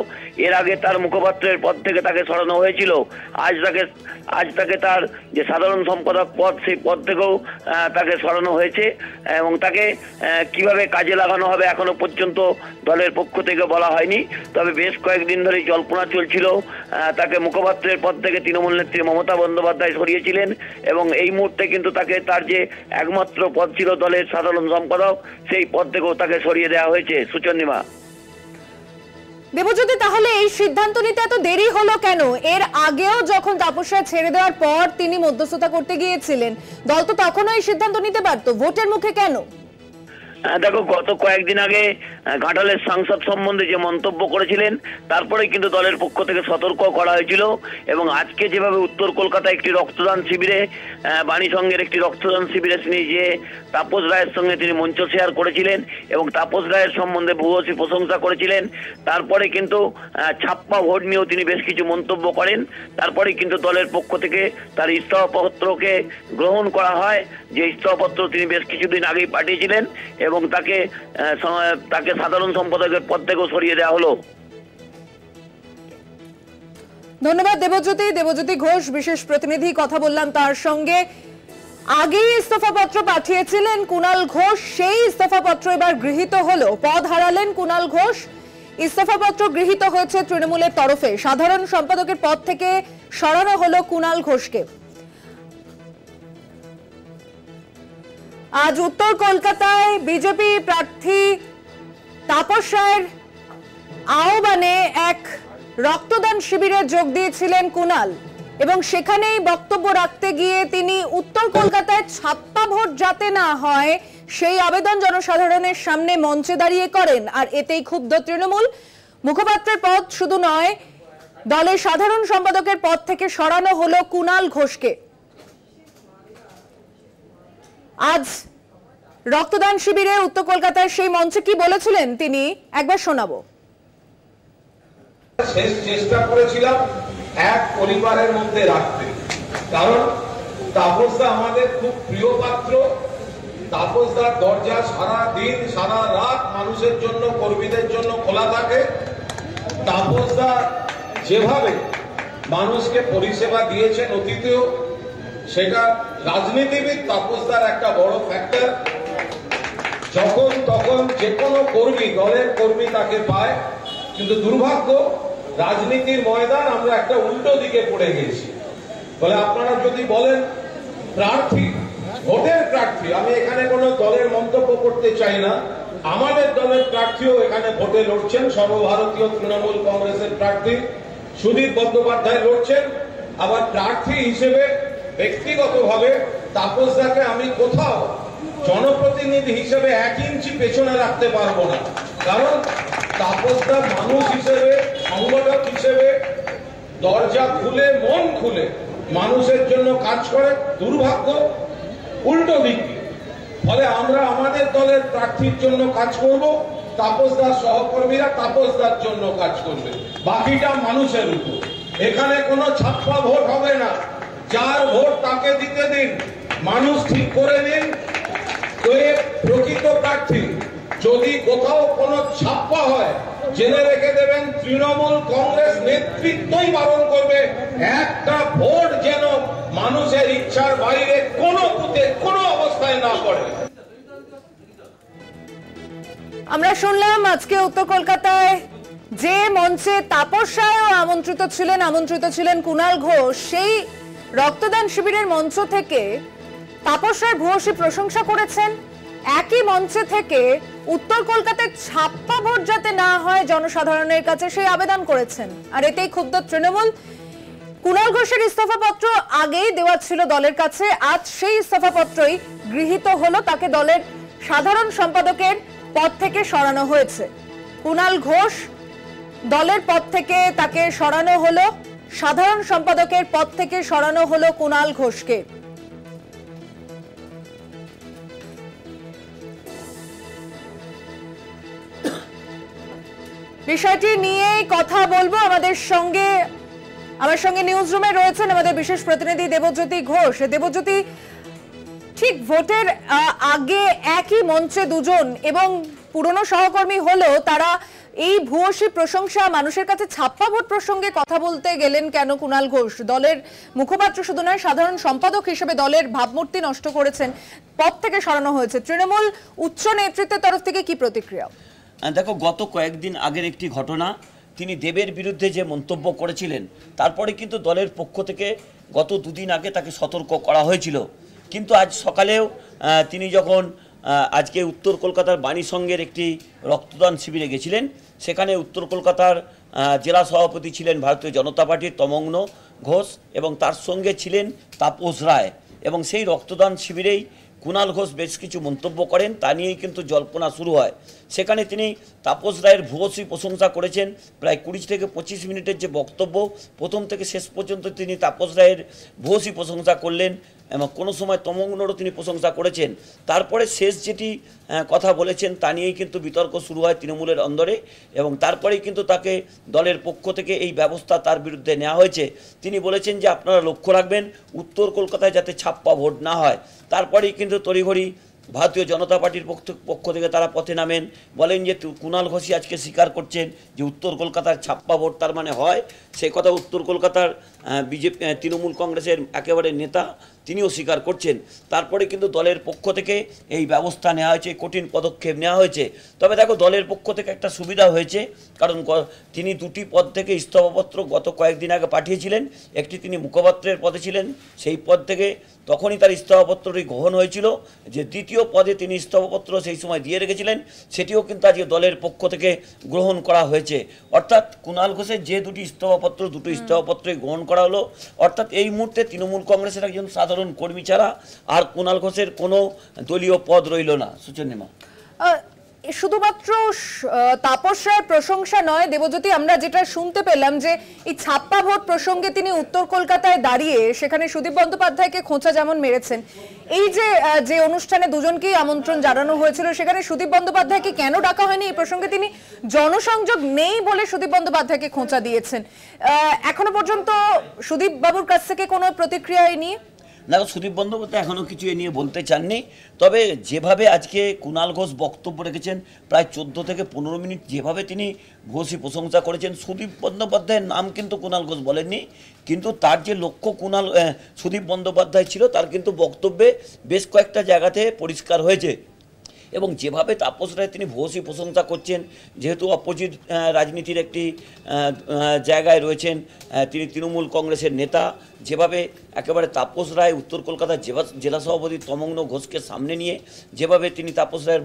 এর আগে তার মুখপাত্রের পদ থেকে তাকে সরানো হয়েছিল, আজ তাকে তার যে সাধারণ সম্পাদক পদ সেই পদ থেকেও তাকে সরানো হয়েছে, এবং তাকে কিভাবে কাজে লাগানো হবে এখনো পর্যন্ত দলের পক্ষ থেকে বলা হয়নি। তবে বেশ কয়েকদিন ধরে জল্পনা চলছিল, তাকে মুখপাত্রের পদ থেকে তৃণমূল নেত্রী মমতা বন্দ্যোপাধ্যায় সরিয়েছিলেন, এবং এই মুহূর্তে কিন্তু তাকে তার যে একমাত্র পদ ছিল দলের সাধারণ সম্পাদক সেই পদ থেকেও তাকে সরিয়ে দেওয়া হয়েছে। সুচন্দ্রিমা। দেবজ্যোতি, তাহলে এই সিদ্ধান্ত নিতে এত দেরি হলো কেন? এর আগেও যখন তাপস রায় ছেড়ে দেওয়ার পর তিনি মধ্যস্থতা করতে গিয়েছিলেন, দল তো তখনও এই সিদ্ধান্ত নিতে পারতো, ভোটের মুখে কেন? দেখো, গত কয়েকদিন আগে ঘাটালের সাংসদ সম্বন্ধে যে মন্তব্য করেছিলেন তারপরে কিন্তু দলের পক্ষ থেকে সতর্ক করা হয়েছিল, এবং আজকে যেভাবে উত্তর কলকাতায় একটি রক্তদান শিবিরে বাণী সংঘের একটি রক্তদান শিবিরে তিনি যে তাপস রায়ের সঙ্গে তিনি মঞ্চ শেয়ার করেছিলেন এবং তাপস রায়ের সম্বন্ধে ভূয়সী প্রশংসা করেছিলেন, তারপরে কিন্তু ছাপ্পা ভোট নিয়েও তিনি বেশ কিছু মন্তব্য করেন। তারপরে কিন্তু দলের পক্ষ থেকে তার ইস্তফাপত্রকে গ্রহণ করা হয়, যে ইস্তফাপত্র তিনি বেশ কিছুদিন আগেই পাঠিয়েছিলেন, এবং তাকে সাধারণ সম্পাদকের পদ থেকেও সরিয়ে দেওয়া হলো। ধন্যবাদ দেবজ্যোতি ঘোষ, বিশেষ প্রতিনিধি, কথা বললাম তার সঙ্গে। আগেই ইস্তফাপত্র পাঠিয়েছিলেন কুণাল ঘোষ, সেই ইস্তফাপত্র এবার গৃহীত হলো, পদ হারালেন কুণাল ঘোষ, ইস্তফাপত্র গৃহীত হয়েছে তৃণমূলের তরফে, সাধারণ সম্পাদকের পদ থেকে সরানো হলো কুণাল ঘোষকে। আজ উত্তর কলকাতায় বিজেপি প্রার্থী তাপস রায়ের আহ্বানে এক রক্তদান শিবিরে যোগ দিয়েছিলেন কুণাল, এবং সেখানেই বক্তব্য রাখতে গিয়ে তিনি উত্তর কলকাতায় ছাপ্পা ভোট যাতে না হয় সেই আবেদন জনসাধারণের সামনে মঞ্চে দাঁড়িয়ে করেন। আর এতেই ক্ষুব্ধ তৃণমূল। মুখপাত্রের পদ শুধু নয়, দলের সাধারণ সম্পাদকের পদ থেকে সরানো হলো কুণাল ঘোষকে। আজ রক্তদান শিবিরে উত্তর কলকাতার সেই মঞ্চে কি বলেছিলেন তিনি একবার শোনাবো। শেষ চেষ্টা করেছিলাম এক পরিবারের মধ্যে রাখতে, কারণ তাপসদা আমাদের খুব প্রিয় পাত্র। তাপসদার দরজা সারা দিন সারা রাত মানুষের জন্য, কর্মীদের জন্য খোলা থাকে। তাপসদা যেভাবে মানুষকে পরিষেবা দিয়েছেন অতীতেও, সেটা রাজনীতিবিদ তাপসদার একটা বড় ফ্যাক্টর। যখন তখন যে কোনো কর্মী, দলের কর্মী তাকে পায়, কিন্তু দুর্ভাগ্য রাজনীতির ময়দান আমরা একটা উল্টো দিকে পড়ে গেছি। বলে আপনারা যদি বলেন প্রার্থী, ভোটের প্রার্থী, আমি এখানে কোনো দলের মন্তব্য করতে চাই না, আমাদের দলের প্রার্থীও এখানে ভোটে লড়ছেন, সর্বভারতীয় তৃণমূল কংগ্রেসের প্রার্থী সুদীপ বন্দ্যোপাধ্যায় লড়ছেন। আবার প্রার্থী হিসেবে ব্যক্তিগতভাবে তাপসদাকে আমি কোথাও জনপ্রতিনিধি হিসেবে 1 ইঞ্চি পেছনে রাখতে পারবো না, কারণ তাপসদা মানুষ হিসেবে, সংগঠক হিসেবে দরজা খুলে, মন খুলে মানুষের জন্য কাজ করে। দুর্ভাগ্য উল্টো দিক, ফলে আমরা আমাদের দলের প্রার্থীর জন্য কাজ করব, তাপসদার সহকর্মীরা তাপসদার জন্য কাজ করবে, বাকিটা মানুষের উপর। এখানে কোনো ছাপ্পা ভোট হবে না, যার ভোট তাকে দিতে দিন, মানুষ ঠিক করে নিন প্রকৃত প্রার্থী। যদি কোথাও কোনো ছাপ্পা হয় জেনে রেখে দেবেন, তৃণমূল কংগ্রেস নেতৃত্বই বারণ করবে একটা ভোট যেন মানুষের ইচ্ছার বাইরে কোনো বুথে কোনো অবস্থায় না পড়ে। আমরা শুনলাম আজকে উত্তর কলকাতায় যে মঞ্চে তাপস রায়ও আমন্ত্রিত ছিলেন কুণাল ঘোষ, সেই রক্তদান শিবিরের মঞ্চ থেকে তাপস রায়ের ভূয়সী প্রশংসা করেছেন। একই মঞ্চে থেকে উত্তর কলকাতায় ছাপ্পা ভোট যাতে না হয় জনসাধারণের কাছে সেই আবেদন করেছেন। আর এতেই ক্ষুব্ধ তৃণমূল। কুণাল ঘোষের ইস্তফাপত্র আগেই দেওয়া ছিল দলের কাছে, আজ সেই ইস্তফাপত্রই গৃহীত হলো, তাকে দলের সাধারণ সম্পাদকের পদ থেকে সরানো হয়েছে। কুণাল ঘোষ দলের পদ থেকে তাকে সরানো হলো, সাধারণ সম্পাদকের পদ থেকে সরানো হলো কুণাল ঘোষকে। বিষয়টি নিয়ে কথা বলবো, আমাদের সঙ্গে আমার সঙ্গে নিউজ রুমে রয়েছেন আমাদের বিশেষ প্রতিনিধি দেবজ্যোতি ঘোষ। দেবজ্যোতি, ঠিক ভোটের আগে একই মঞ্চে দুজন এবং পুরনো সহকর্মী হলেও তারা এই ভূয়সী প্রশংসা মানুষের কাছে ছাপ্পা ভোট প্রসঙ্গে কথা বলতে গেলেন কেন কুণাল ঘোষ? দলের মুখপাত্র শুধু নয়, সাধারণ সম্পাদক হিসেবে দলের ভাবমূর্তি নষ্ট করেছেন, পদ থেকে সরানো হয়েছে। তৃণমূল উচ্চ নেতৃত্বের তরফ থেকে কি প্রতিক্রিয়া? দেখো, গত কয়েকদিন আগের একটি ঘটনা, তিনি দেবের বিরুদ্ধে যে মন্তব্য করেছিলেন, তারপরে কিন্তু দলের পক্ষ থেকে গত দুদিন আগে তাকে সতর্ক করা হয়েছিল। কিন্তু আজ সকালেও তিনি যখন আজকে উত্তর কলকাতার বাণী সংঘের একটি রক্তদান শিবিরে গেছিলেন, সেখানে উত্তর কলকাতার জেলা সভাপতি ছিলেন ভারতীয় জনতা পার্টির তমগ্ন ঘোষ এবং তার সঙ্গে ছিলেন তাপস রায়, এবং সেই রক্তদান শিবিরেই কুণাল ঘোষ বেশ কিছু মন্তব্য করেন, তা নিয়েই কিন্তু জল্পনা শুরু হয়। সেখানে তিনি তাপস রায়ের ভূয়সী প্রশংসা করেছেন। প্রায় 20 থেকে 25 মিনিটের যে বক্তব্য, প্রথম থেকে শেষ পর্যন্ত তিনি তাপস রায়ের ভূয়সী প্রশংসা করলেন এবং কোনো সময় তমগ্নরও তিনি প্রশংসা করেছেন। তারপরে শেষ যেটি কথা বলেছেন তা নিয়েই কিন্তু বিতর্ক শুরু হয় তৃণমূলের অন্দরে, এবং তারপরেই কিন্তু তাকে দলের পক্ষ থেকে এই ব্যবস্থা তার বিরুদ্ধে নেওয়া হয়েছে। তিনি বলেছেন যে আপনারা লক্ষ্য রাখবেন উত্তর কলকাতায় যাতে ছাপ্পা ভোট না হয়। তারপরেই কিন্তু তড়িঘড়ি ভারতীয় জনতা পার্টির পক্ষ থেকে তারা পথে নামেন, বলেন যে কুণাল ঘোষই আজকে স্বীকার করছেন যে উত্তর কলকাতার ছাপ্পা ভোট তার মানে হয়। সেই কথা উত্তর কলকাতার বিজেপি তৃণমূল কংগ্রেসের একেবারে নেতা তিনিও স্বীকার করছেন। তারপরে কিন্তু দলের পক্ষ থেকে এই ব্যবস্থা নেওয়া হয়েছে, কঠিন পদক্ষেপ নেওয়া হয়েছে। তবে দেখো, দলের পক্ষ থেকে একটা সুবিধা হয়েছে, কারণ তিনি দুটি পদ থেকে ইস্তফাপত্র গত কয়েকদিন আগে পাঠিয়েছিলেন। একটি তিনি মুখপাত্রের পদে ছিলেন, সেই পদ থেকে তখনই তার ইস্তফাপত্রটি গ্রহণ হয়েছিল। যে দ্বিতীয় পদে তিনি ইস্তফাপত্র সেই সময় দিয়ে রেখেছিলেন, সেটিও কিন্তু আজকে দলের পক্ষ থেকে গ্রহণ করা হয়েছে। অর্থাৎ কুণাল ঘোষের যে দুটি ইস্তফাপত্র, দুটো ইস্তফাপত্রই গ্রহণ করা হলো। অর্থাৎ এই মুহূর্তে তৃণমূল কংগ্রেসের একজন সাধারণ কর্মী ছাড়া আর কুণাল ঘোষের কোনো দলীয় পদ রইল না। সুচন্দ্রিমা, শুধুমাত্র তাপস রায়ের প্রশংসা নয় দেবজ্যোতি, আমরা যেটা শুনতে পেলাম যে এই ছাপ্পা ভোট প্রসঙ্গে তিনি উত্তর কলকাতায় দাঁড়িয়ে সেখানে সুদীপ বন্দ্যোপাধ্যায়কে খোঁচা যেমন মেরেছেন, এই যে অনুষ্ঠানে দুজনকেই আমন্ত্রণ জানানো হয়েছিল, সেখানে সুদীপ বন্দ্যোপাধ্যায়কে কেন ডাকা হয়নি এই প্রসঙ্গে তিনি জনসংযোগ নেই বলে সুদীপ বন্দ্যোপাধ্যায়কে খোঁচা দিয়েছেন। এখনো পর্যন্ত সুদীপ বাবুর কাছ থেকে কোনো প্রতিক্রিয়া নিয়ে? দেখো, সুদীপ বন্দ্যোপাধ্যায় এখনও কিছু এ নিয়ে বলতে চাননি। তবে যেভাবে আজকে কুণাল ঘোষ বক্তব্য রেখেছেন, প্রায় 14 থেকে 15 মিনিট যেভাবে তিনি ঘোষী প্রশংসা করেছেন, সুদীপ বন্দ্যোপাধ্যায়ের নাম কিন্তু কুণাল ঘোষ বলেননি। কিন্তু তার যে লক্ষ্য সুদীপ বন্দ্যোপাধ্যায় ছিল, তার কিন্তু বক্তব্যে বেশ কয়েকটা জায়গাতে পরিষ্কার হয়েছে। এবং যেভাবে তাপস রায় তিনি ভূয়সী প্রশংসা করছেন, যেহেতু অপোজিট রাজনীতির একটি জায়গায় রয়েছেন, তিনি তৃণমূল কংগ্রেসের নেতা, যেভাবে একেবারে তাপস রায় উত্তর কলকাতার জেলা সভাপতি তমগ্ন ঘোষকে সামনে নিয়ে যেভাবে তিনি তাপস রায়ের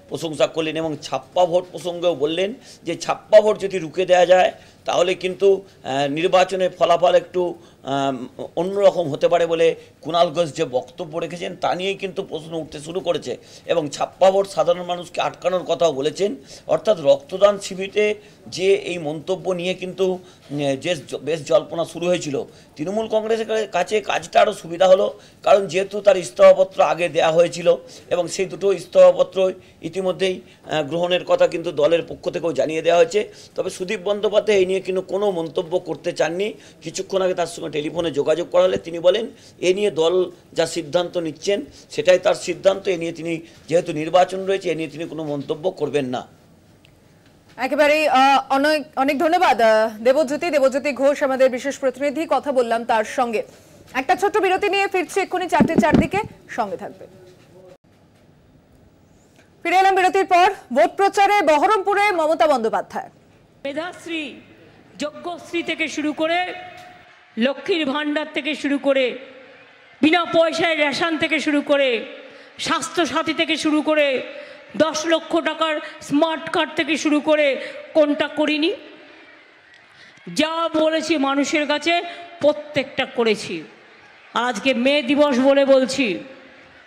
প্রশংসা করলেন, এবং ছাপ্পা ভোট প্রসঙ্গেও বললেন যে ছাপ্পা ভোট যদি রুখে দেওয়া যায় তাহলে কিন্তু নির্বাচনের ফলাফল একটু অন্যরকম হতে পারে বলে কুণাল ঘোষ যে বক্তব্য রেখেছেন তা নিয়েই কিন্তু প্রশ্ন উঠতে শুরু করেছে। এবং ছাপ্পা ভোট সাধারণ মানুষকে আটকানোর কথাও বলেছেন। অর্থাৎ রক্তদান শিবিরে যে এই মন্তব্য নিয়ে কিন্তু বেশ জল্পনা শুরু হয়েছিল। তৃণমূল কংগ্রেসের কাছে কাজটা আরও সুবিধা হলো, কারণ যেহেতু তার ইস্তফাপত্র আগে দেওয়া হয়েছিল এবং সেই দুটো ইস্তফাপত্র ইতিমধ্যেই গ্রহণের কথা কিন্তু দলের পক্ষ থেকেও জানিয়ে দেওয়া হয়েছে। তবে সুদীপ বন্দ্যোপাধ্যায় এই নিয়ে কিন্তু কোনো মন্তব্য করতে চাননি। কিছুক্ষণ আগে তার সঙ্গে টেলিফোনে যোগাযোগ করা হলে তিনি বলেন এ নিয়ে দল যা সিদ্ধান্ত নিচ্ছেন সেটাই তার সিদ্ধান্ত, এ নিয়ে তিনি যেহেতু নির্বাচন রয়েছে এ নিয়ে তিনি কোনো মন্তব্য করবেন না। একেবারেই অনেক ধন্যবাদ দেবজ্যোতি ঘোষ আমাদের বিশেষ প্রতিনিধি, কথা বললাম তার সঙ্গে। একটা ছোট্ট বিরতি নিয়ে ফিরছি এক্ষুনি 4:04 দিকে, সঙ্গে থাকবে। ফিরে এলাম বিরতির পর। ভোট প্রচারে বহরমপুরে মমতা বন্দ্যোপাধ্যায়। মেধাশ্রী, যজ্ঞশ্রী থেকে শুরু করে লক্ষ্মীর ভাণ্ডার থেকে শুরু করে বিনা পয়সায় রেশন থেকে শুরু করে স্বাস্থ্যসাথী থেকে শুরু করে 10 লক্ষ টাকার স্মার্ট কার্ড থেকে শুরু করে কোনটা করিনি? যা বলেছি মানুষের কাছে প্রত্যেকটা করেছি। আজকে মে দিবস বলে বলছি,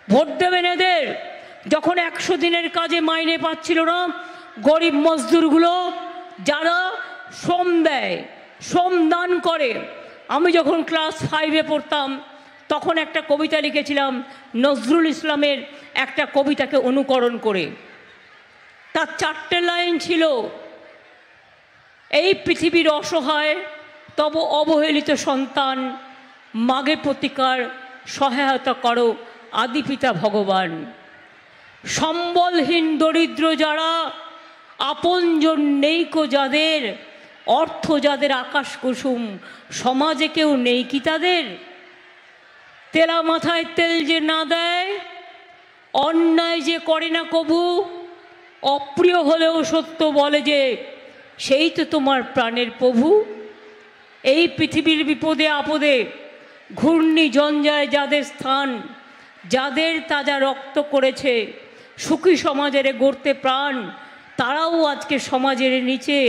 ভোট দেবেন এদের। যখন 100 দিনের কাজে মাইনে পাচ্ছিল না গরিব মজদুরগুলো, যারা শ্রম দেয়, শ্রম দান করে। আমি যখন ক্লাস 5-এ পড়তাম তখন একটা কবিতা লিখেছিলাম নজরুল ইসলামের একটা কবিতাকে অনুকরণ করে। তার 4টে লাইন ছিল, এই পৃথিবীর অসহায় তব অবহেলিত সন্তান মাগে প্রতিকার সহায়তা করো আদি পিতা ভগবান। সম্বলহীন দরিদ্র যারা, আপনজন নেই কো যাদের, অর্থ যাদের আকাশ কুসুম, সমাজে কেউ নেই কি তাদের? তেলা মাথায় তেল যে না দেয়, অন্যায় যে করে না কবু, অপ্রিয় হলেও সত্য বলে যে সেই তো তোমার প্রাণের প্রভু। এই পৃথিবীর বিপদে আপদে ঘূর্ণি জঞ্জায় যাদের স্থান, যাদের তাজা রক্ত করেছে সুখী সমাজের গড়তে প্রাণ, তারাও আজকে সমাজের নিচে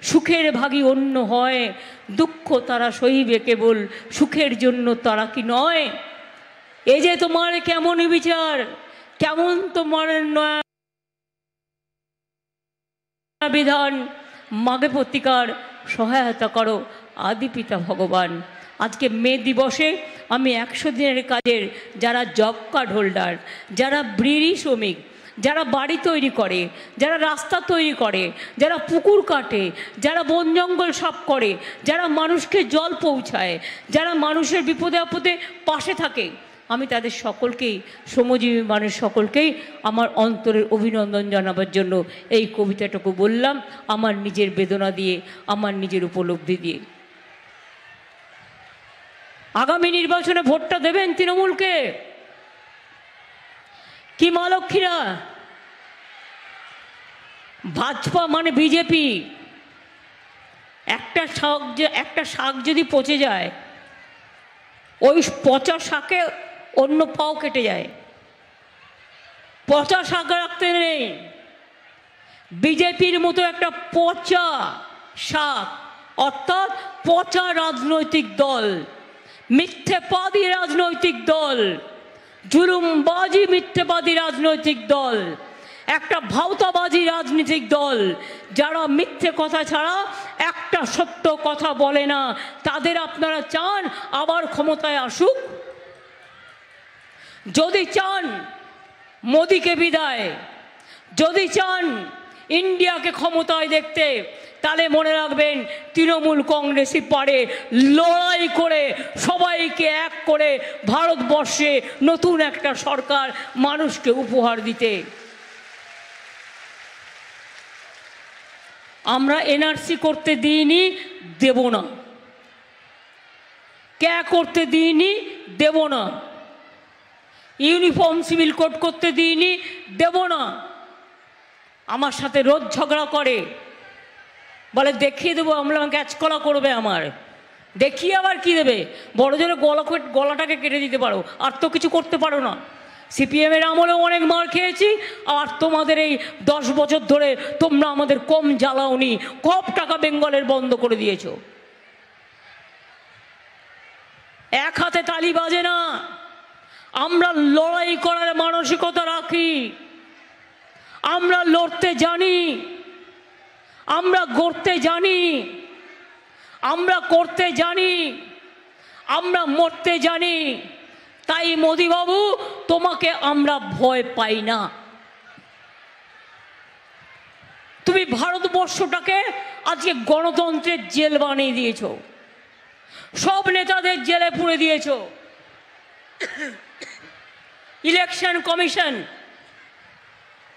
সুখের ভাগী অন্য হয়। দুঃখ তারা সহিবে কেবল সুখের জন্য, তারা কি নয়? এ যে তোমার কেমন বিচার, কেমন তোমার নয়া বিধান, মাগে প্রতিকার সহায়তা করো আদি পিতা ভগবান। আজকে মে দিবসে আমি 100 দিনের কাজের যারা জব কার্ড হোল্ডার, যারা বিড়ি শ্রমিক, যারা বাড়ি তৈরি করে, যারা রাস্তা তৈরি করে, যারা পুকুর কাটে, যারা বন জঙ্গল সাফ করে, যারা মানুষকে জল পৌঁছায়, যারা মানুষের বিপদে আপদে পাশে থাকে, আমি তাদের সকলকেই, শ্রমজীবী মানুষ সকলকেই আমার অন্তরের অভিনন্দন জানাবার জন্য এই কবিতাটুকু বললাম, আমার নিজের বেদনা দিয়ে, আমার নিজের উপলব্ধি দিয়ে। আগামী নির্বাচনে ভোটটা দেবেন তৃণমূলকে। কি মা লক্ষ্মীরা, ভাজপা মানে বিজেপি। একটা শাক যদি পচে যায়, ওই পচা শাকে অন্য পাও কেটে যায়। পচা শাক রাখতে নেই। বিজেপির মতো একটা পচা শাক, অর্থাৎ পচা রাজনৈতিক দল, মিথ্যেবাদী রাজনৈতিক দল, জুলুমবাজি মিথ্যেবাদী রাজনৈতিক দল, একটা ভাওতাবাজি রাজনৈতিক দল, যারা মিথ্যে কথা ছাড়া একটা সত্য কথা বলে না, তাদের আপনারা চান আবার ক্ষমতায় আসুক? যদি চান মোদিকে বিদায়, যদি চান ইন্ডিয়াকে ক্ষমতায় দেখতে, তাহলে মনে রাখবেন তৃণমূল কংগ্রেসই পারে লড়াই করে সবাইকে এক করে ভারতবর্ষে নতুন একটা সরকার মানুষকে উপহার দিতে। আমরা এনআরসি করতে দিইনি, দেব না। ক্যা করতে দিইনি, দেব না। ইউনিফর্ম সিভিল কোড করতে দিইনি, দেব না। আমার সাথে রোজ ঝগড়া করে, বলে দেখিয়ে দেবো, আমরা গ্যাচকলা করবে আমার। দেখিয়ে আবার কি দেবে? বড় জোরে গলাটাকে কেটে দিতে পারো, আর তো কিছু করতে পারো না। সিপিএমের আমলেও অনেক মার খেয়েছি, আর তোমাদের এই 10 বছর ধরে তোমরা আমাদের কম জ্বালাওনি, কম টাকা বেঙ্গলের বন্ধ করে দিয়েছ। এক হাতে তালি বাজে না। আমরা লড়াই করার মানসিকতা রাখি, আমরা লড়তে জানি, আমরা গড়তে জানি, আমরা করতে জানি, আমরা মরতে জানি। তাই মোদিবাবু, তোমাকে আমরা ভয় পাই না। তুমি ভারতবর্ষটাকে আজকে গণতন্ত্রের জেল বানিয়ে দিয়েছ, সব নেতাদের জেলে পুরে দিয়েছ। ইলেকশন কমিশন,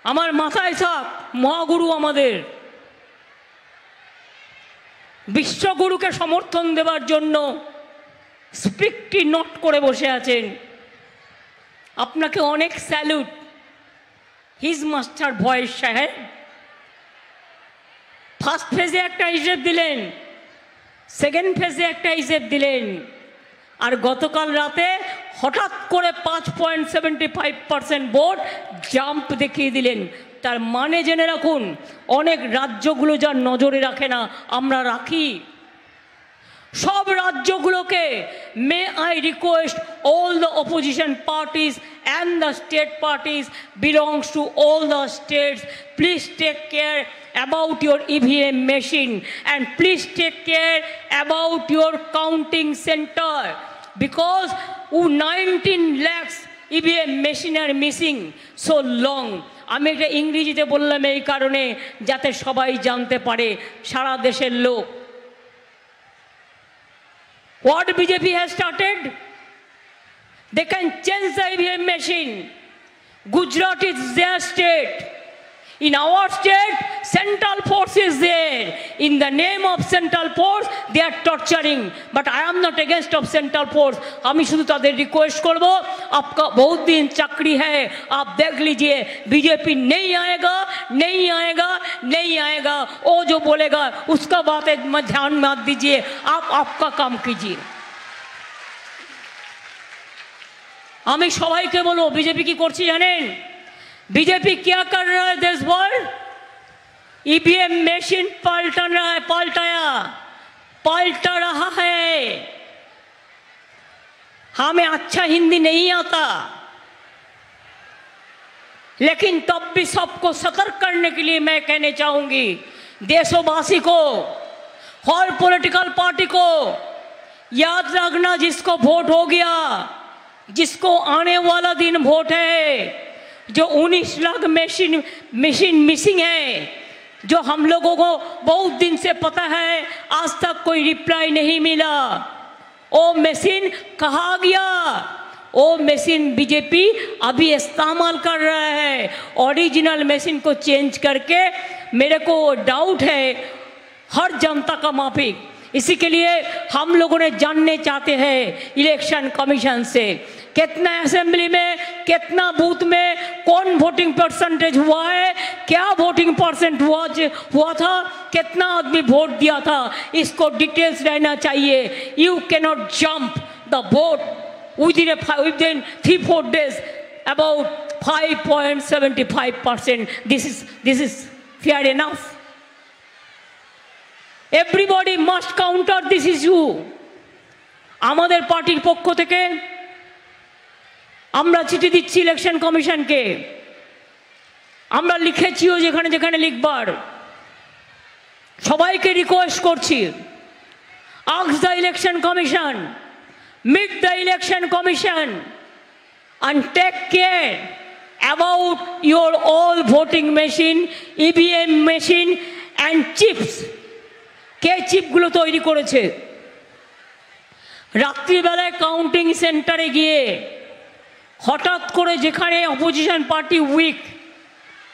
আমার মাথায় থাক, মহাগুরু আমাদের, বিশ্বগুরুকে সমর্থন দেওয়ার জন্য স্পিকটি নোট করে বসে আছেন। আপনাকে অনেক স্যালুট, হিজ মাস্টার ভয়েস সাহেব। ফার্স্ট ফেজে একটা হিসেব দিলেন, সেকেন্ড ফেজে একটা হিসেব দিলেন, আর গতকাল রাতে হঠাৎ করে 5.75% ভোট জাম্প দেখিয়ে দিলেন। তার মানে জেনে রাখুন, অনেক রাজ্যগুলো যা নজরে রাখে না, আমরা রাখি। সব রাজ্যগুলোকে, may I request all the opposition parties and the state parties belongs to all the states, please take care about your EVM machine and please take care about your counting center, because 19 lakhs EVM machine are missing so long. আমি এটা ইংরেজিতে বললাম এই কারণে, যাতে সবাই জানতে পারে, সারা দেশের লোক। What BJP has started? They can change the EVM machine. Gujarat is their state. In our state, central force is there. In the name of central force, they are torturing. But I am not against of central force. हमें शुद्ध तादेर request करो, आपका बहुत दिन चक्री है, आप देख लीजिए, बीजेपी नहीं आएगा, नहीं आएगा, नहीं आएगा, वो जो बोलेगा, उसका बात ध्यान मत दीजिए, आप आपका काम कीजिए। हमें सवाई के बोलो, बीजेपी की कोर्सी जानें? बीजेपी क्या कर रहा है देश भर? ईवीएम मशीन पलटा रहा है, पलटा रहा है। हमें अच्छा हिंदी नहीं आता, लेकिन तब भी सबको सतर्क करने के लिए मैं कहने चाहूंगी, देशवासी को, हर पॉलिटिकल पार्टी को याद रखना, जिसको वोट हो गया, जिसको आने वाला दिन वोट है, जो 19 लाख मशीन मिसिंग है, जो हम लोगों को बहुत दिन से पता है, आज तक कोई रिप्लाई नहीं मिला। वो मशीन कहाँ गया? वो मशीन बीजेपी अभी इस्तेमाल कर रहा है, ओरिजिनल मशीन को चेंज करके। मेरे को डाउट है हर जनता का माफिक। इसी के लिए हम लोगों ने जानने चाहते हैं इलेक्शन कमीशन से, कितना असेंबली में, कितना बूथ में, कौन वोटिंग परसेंटेज हुआ है, क्या वोटिंग परसेंट हुआ था, कितना आदमी वोट दिया था, इसको डिटेल्स रहना चाहिए। You cannot jump the vote within 3-4 days about 5.75%. This is fair enough. Everybody must counter this issue. আমাদের পার্টির পক্ষ থেকে আমরা চিঠি দিচ্ছি ইলেকশন কমিশনকে, আমরা লিখেছিও যেখানে যেখানে লিখবার, সবাইকে রিকোয়েস্ট করছি, ask the election commission, meet the election commission and take care about your all voting machine, EVM machine and chips. কে চিপগুলো তৈরি করেছে? রাত্রিবেলায় কাউন্টিং সেন্টারে গিয়ে হঠাৎ করে যেখানে অপোজিশন পার্টি উইক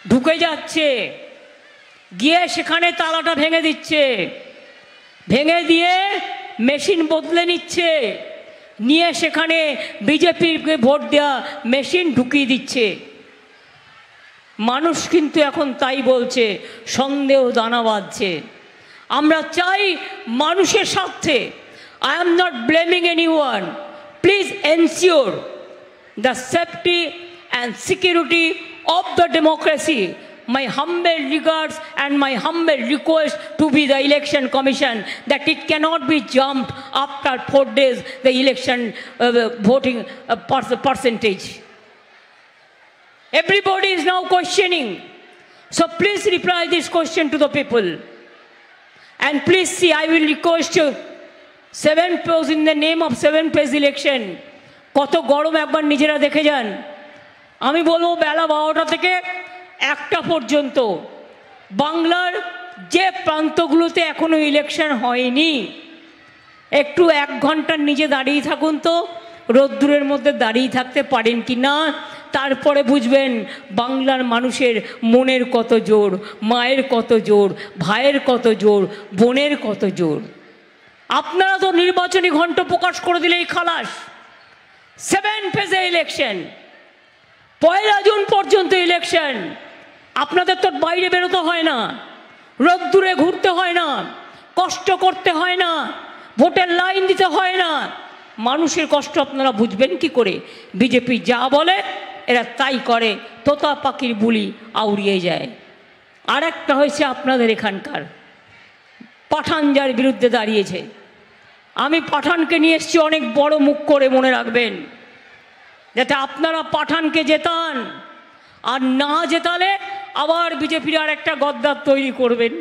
ঢুকে যাচ্ছে, গিয়ে সেখানে তালাটা ভেঙে দিচ্ছে, ভেঙে দিয়ে মেশিন বদলে নিচ্ছে, নিয়ে সেখানে বিজেপিকে ভোট দেওয়া মেশিন ঢুকিয়ে দিচ্ছে। মানুষ কিন্তু এখন তাই বলছে, সন্দেহ দানা বাঁধছে। আমরা চাই মানুষের স্বার্থে, I am not blaming anyone. Please ensure the safety and security of the democracy. My humble regards and my humble request to be the election commission that it cannot be jumped after 4 days the election voting percentage. Everybody is now questioning. So please reply this question to the people. And please see, I will request you 7 page in the name of 7 page election. কত গরম একবার নিজেরা দেখে যান। আমি বলবো বেলা 12টা থেকে 1টা পর্যন্ত বাংলার যে প্রান্তগুলোতে এখনো ইলেকশন হয়নি, একটু 1 ঘন্টার নিচে দাঁড়িয়ে থাকুন তো, রোদ্দুরের মধ্যে দাঁড়িয়ে থাকতে পারেন কি না, তারপরে বুঝবেন বাংলার মানুষের মনের কত জোর, মায়ের কত জোর, ভাইয়ের কত জোর, বোনের কত জোর। আপনারা তো নির্বাচনী ঘণ্ট প্রকাশ করে দিলেই খালাস। 7 ফেজে ইলেকশন, 1 জুন পর্যন্ত ইলেকশন। আপনাদের তো বাইরে বেরোতে হয় না, রোদ্দুরে ঘুরতে হয় না, কষ্ট করতে হয় না, ভোটের লাইন দিতে হয় না। মানুষের কষ্ট আপনারা বুঝবেন কি করে? বিজেপি যা বলে এরা তাই করে, তোতা পাখির বুলি আউড়িয়ে যায়। আর একটা হয়েছে আপনাদের এখানকার পাঠান, যার বিরুদ্ধে দাঁড়িয়েছে। আমি পাঠানকে নিয়ে এসেছি অনেক বড় মুখ করে, মনে রাখবেন, যাতে আপনারা পাঠানকে জেতান। আর না জেতালে আবার বিজেপির আর একটা গদ্দার তৈরি করবেন।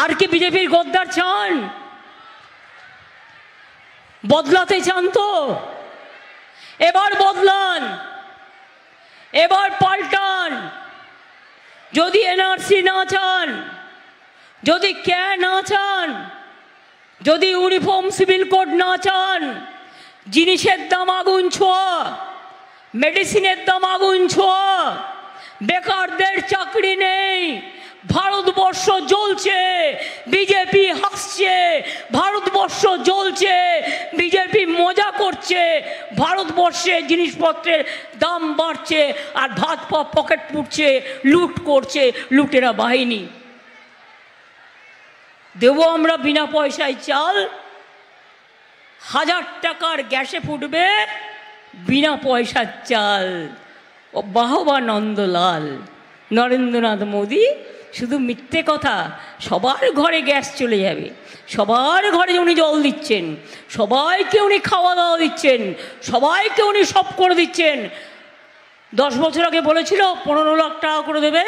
আর কি বিজেপির গদ্দার চান? বদলাতে চান তো এবার বদলান, এবার পাল্টান। যদি এনআরসি না চান, যদি কে না চান, যদি ইউনিফর্ম সিভিল কোড না চান, জিনিসের দাম আগুন ছোঁয়া, মেডিসিনের দাম আগুন ছোঁয়া, বেকারদের চাকরি নেই, ভারতবর্ষ জ্বলছে, বিজেপি হাসছে, ভারতবর্ষ জ্বলছে, বিজেপি মজা করছে, ভারতবর্ষে জিনিসপত্রের দাম বাড়ছে আর ভাত পা পকেট পুড়ছে, লুট করছে লুটেরা বাহিনী। দেবো আমরা বিনা পয়সায় চাল, 1000 টাকার গ্যাসে ফুটবে বিনা পয়সার চাল। ও বাহবা নন্দলাল, নরেন্দ্রনাথ মোদী শুধু মিথ্যে কথা। সবার ঘরে গ্যাস চলে যাবে, সবার ঘরে উনি জল দিচ্ছেন, সবাইকে উনি খাওয়া দাওয়া দিচ্ছেন, সবাইকে উনি সব করে দিচ্ছেন। 10 বছর আগে বলেছিল 15 লাখ টাকা করে দেবে,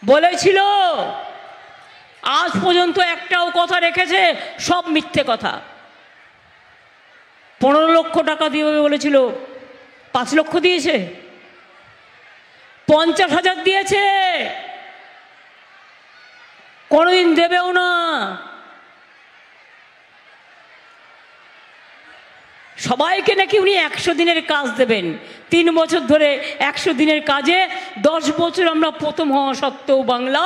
বলেছিল। আজ পর্যন্ত একটাও কথা রেখেছে? সব মিথ্যে কথা। 15 লক্ষ টাকা দিয়ে বলেছিল, 5 লক্ষ দিয়েছে, 50,000 দিয়েছে, কোনোদিন দেবেও না। সবাইকে নাকি উনি 100 দিনের কাজ দেবেন। 3 বছর ধরে 100 দিনের কাজে 10 বছর আমরা প্রথম হওয়া সত্ত্বেও বাংলা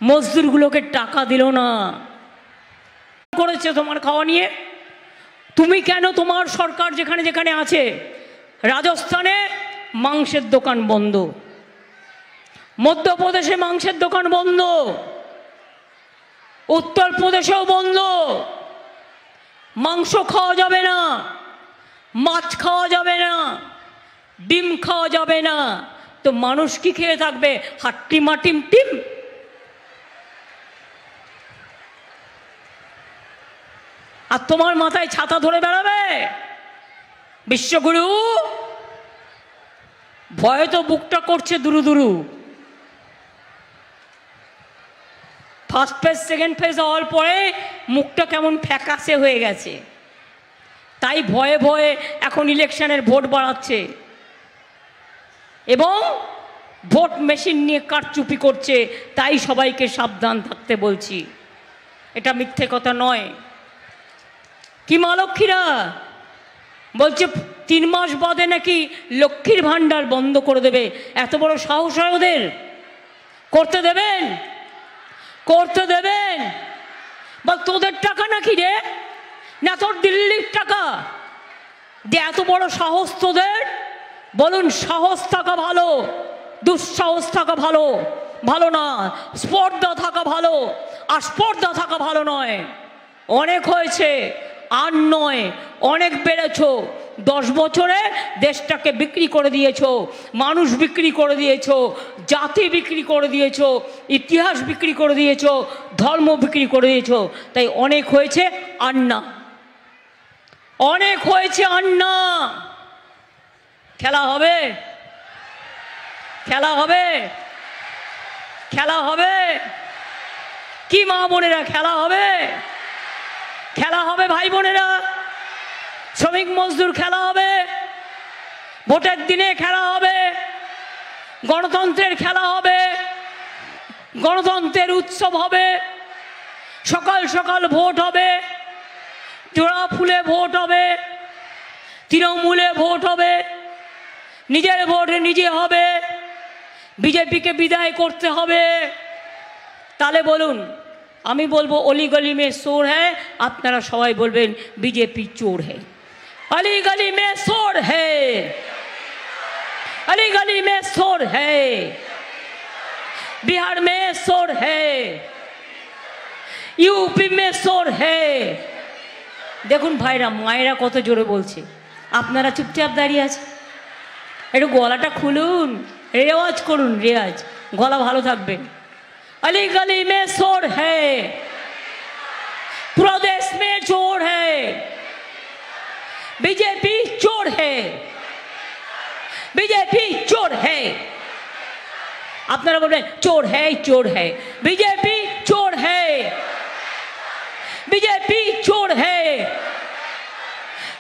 মজদুরগুলোকে টাকা দিল না। করেছে তোমার খাওয়া নিয়ে? তুমি কেন, তোমার সরকার যেখানে যেখানে আছে, রাজস্থানে মাংসের দোকান বন্ধ, মধ্যপ্রদেশে মাংসের দোকান বন্ধ, উত্তরপ্রদেশেও বন্ধ, মাংস খাওয়া যাবে না, মাছ খাওয়া যাবে না, ডিম খাওয়া যাবে না। তো মানুষ কি খেয়ে থাকবে? হাট্টি মাটিম টিম। আর তোমার মাথায় ছাতা ধরে বেড়াবে বিশ্বগুরু। ভয়ে তো বুকটা করছে দুরু দুরু। ফার্স্ট ফেজ সেকেন্ড ফেজ হওয়ার পরে মুখটা কেমন ফ্যাকাশে হয়ে গেছে, তাই ভয়ে ভয়ে এখন ইলেকশনের ভোট বাড়াচ্ছে এবং ভোট মেশিন নিয়ে কারচুপি করছে। তাই সবাইকে সাবধান থাকতে বলছি, এটা মিথ্যে কথা নয়। কি মা লক্ষ্মীরা বলছে 3 মাস বাদে নাকি লক্ষ্মীর ভাণ্ডার বন্ধ করে দেবে। এত বড় সাহস হয় ওদের? করতে দেবেন? করতে দেবেন? বা তোদের টাকা নাকি রে, না তোর দিল্লির টাকা? যে এত বড় সাহস তোদের? বলুন, সাহস থাকা ভালো, দুঃসাহস থাকা ভালো ভালো না, স্পর্ধা থাকা ভালো, আর স্পর্ধা থাকা ভালো নয়। অনেক হয়েছে, আর নয়, অনেক বেড়েছো। 10 বছরে দেশটাকে বিক্রি করে দিয়েছো, মানুষ বিক্রি করে দিয়েছো, জাতি বিক্রি করে দিয়েছো, ইতিহাস বিক্রি করে দিয়েছো, ধর্ম বিক্রি করে দিয়েছো। তাই অনেক হয়েছে, আর না, অনেক হয়েছে, আর না। খেলা হবে, খেলা হবে, খেলা হবে। কি মা বোনেরা, খেলা হবে, খেলা হবে ভাই বোনেরা। শ্রমিক মজদুর খেলা হবে, ভোটের দিনে খেলা হবে, গণতন্ত্রের খেলা হবে, গণতন্ত্রের উৎসব হবে। সকাল সকাল ভোট হবে, জোড়া ফুলে ভোট হবে, তৃণমূলে ভোট হবে, নিজের ভোট নিজে হবে, বিজেপিকে বিদায় করতে হবে। তাহলে বলুন, আমি বলবো অলি গলি মে চোর হ্যায়, আপনারা সবাই বলবেন বিজেপি চোর হ্যায়। अली गली में शोर है, अली गली में शोर है, बिहार में शोर है, यूपी में शोर है। দেখুন ভাইরা, মায়েরা কত জোরে বলছে, আপনারা চুপচাপ দাঁড়িয়ে আছে। একটু গলাটা খুলুন, রেওয়াজ করুন, রেওয়াজ, গলা ভালো থাকবে। अली गली में शोर है, पूरा देश में चोर है, बीजेपी चोर है, बीजेपी चोर है। আপনারা বলবেন চোর হ্যায়, চোর হ্যায়, बीजेपी चोर है, बीजेपी चोर है,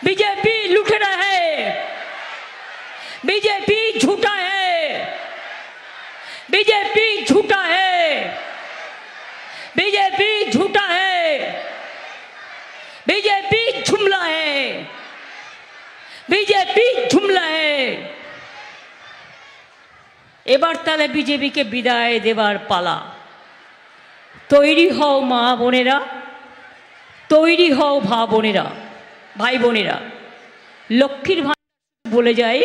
बीजेपी लुटेरा है, बीजेपी झूठा है, बीजेपी झूठा है, बीजेपी झूठा है। বিজেপি ঝুমলা হে। এবার তাহলে বিজেপিকে বিদায় দেবার পালা। তৈরি হও মা বোনেরা, তৈরি হও ভাই বোনেরা। লক্ষ্মীর ভাণ্ডার বলে যাই,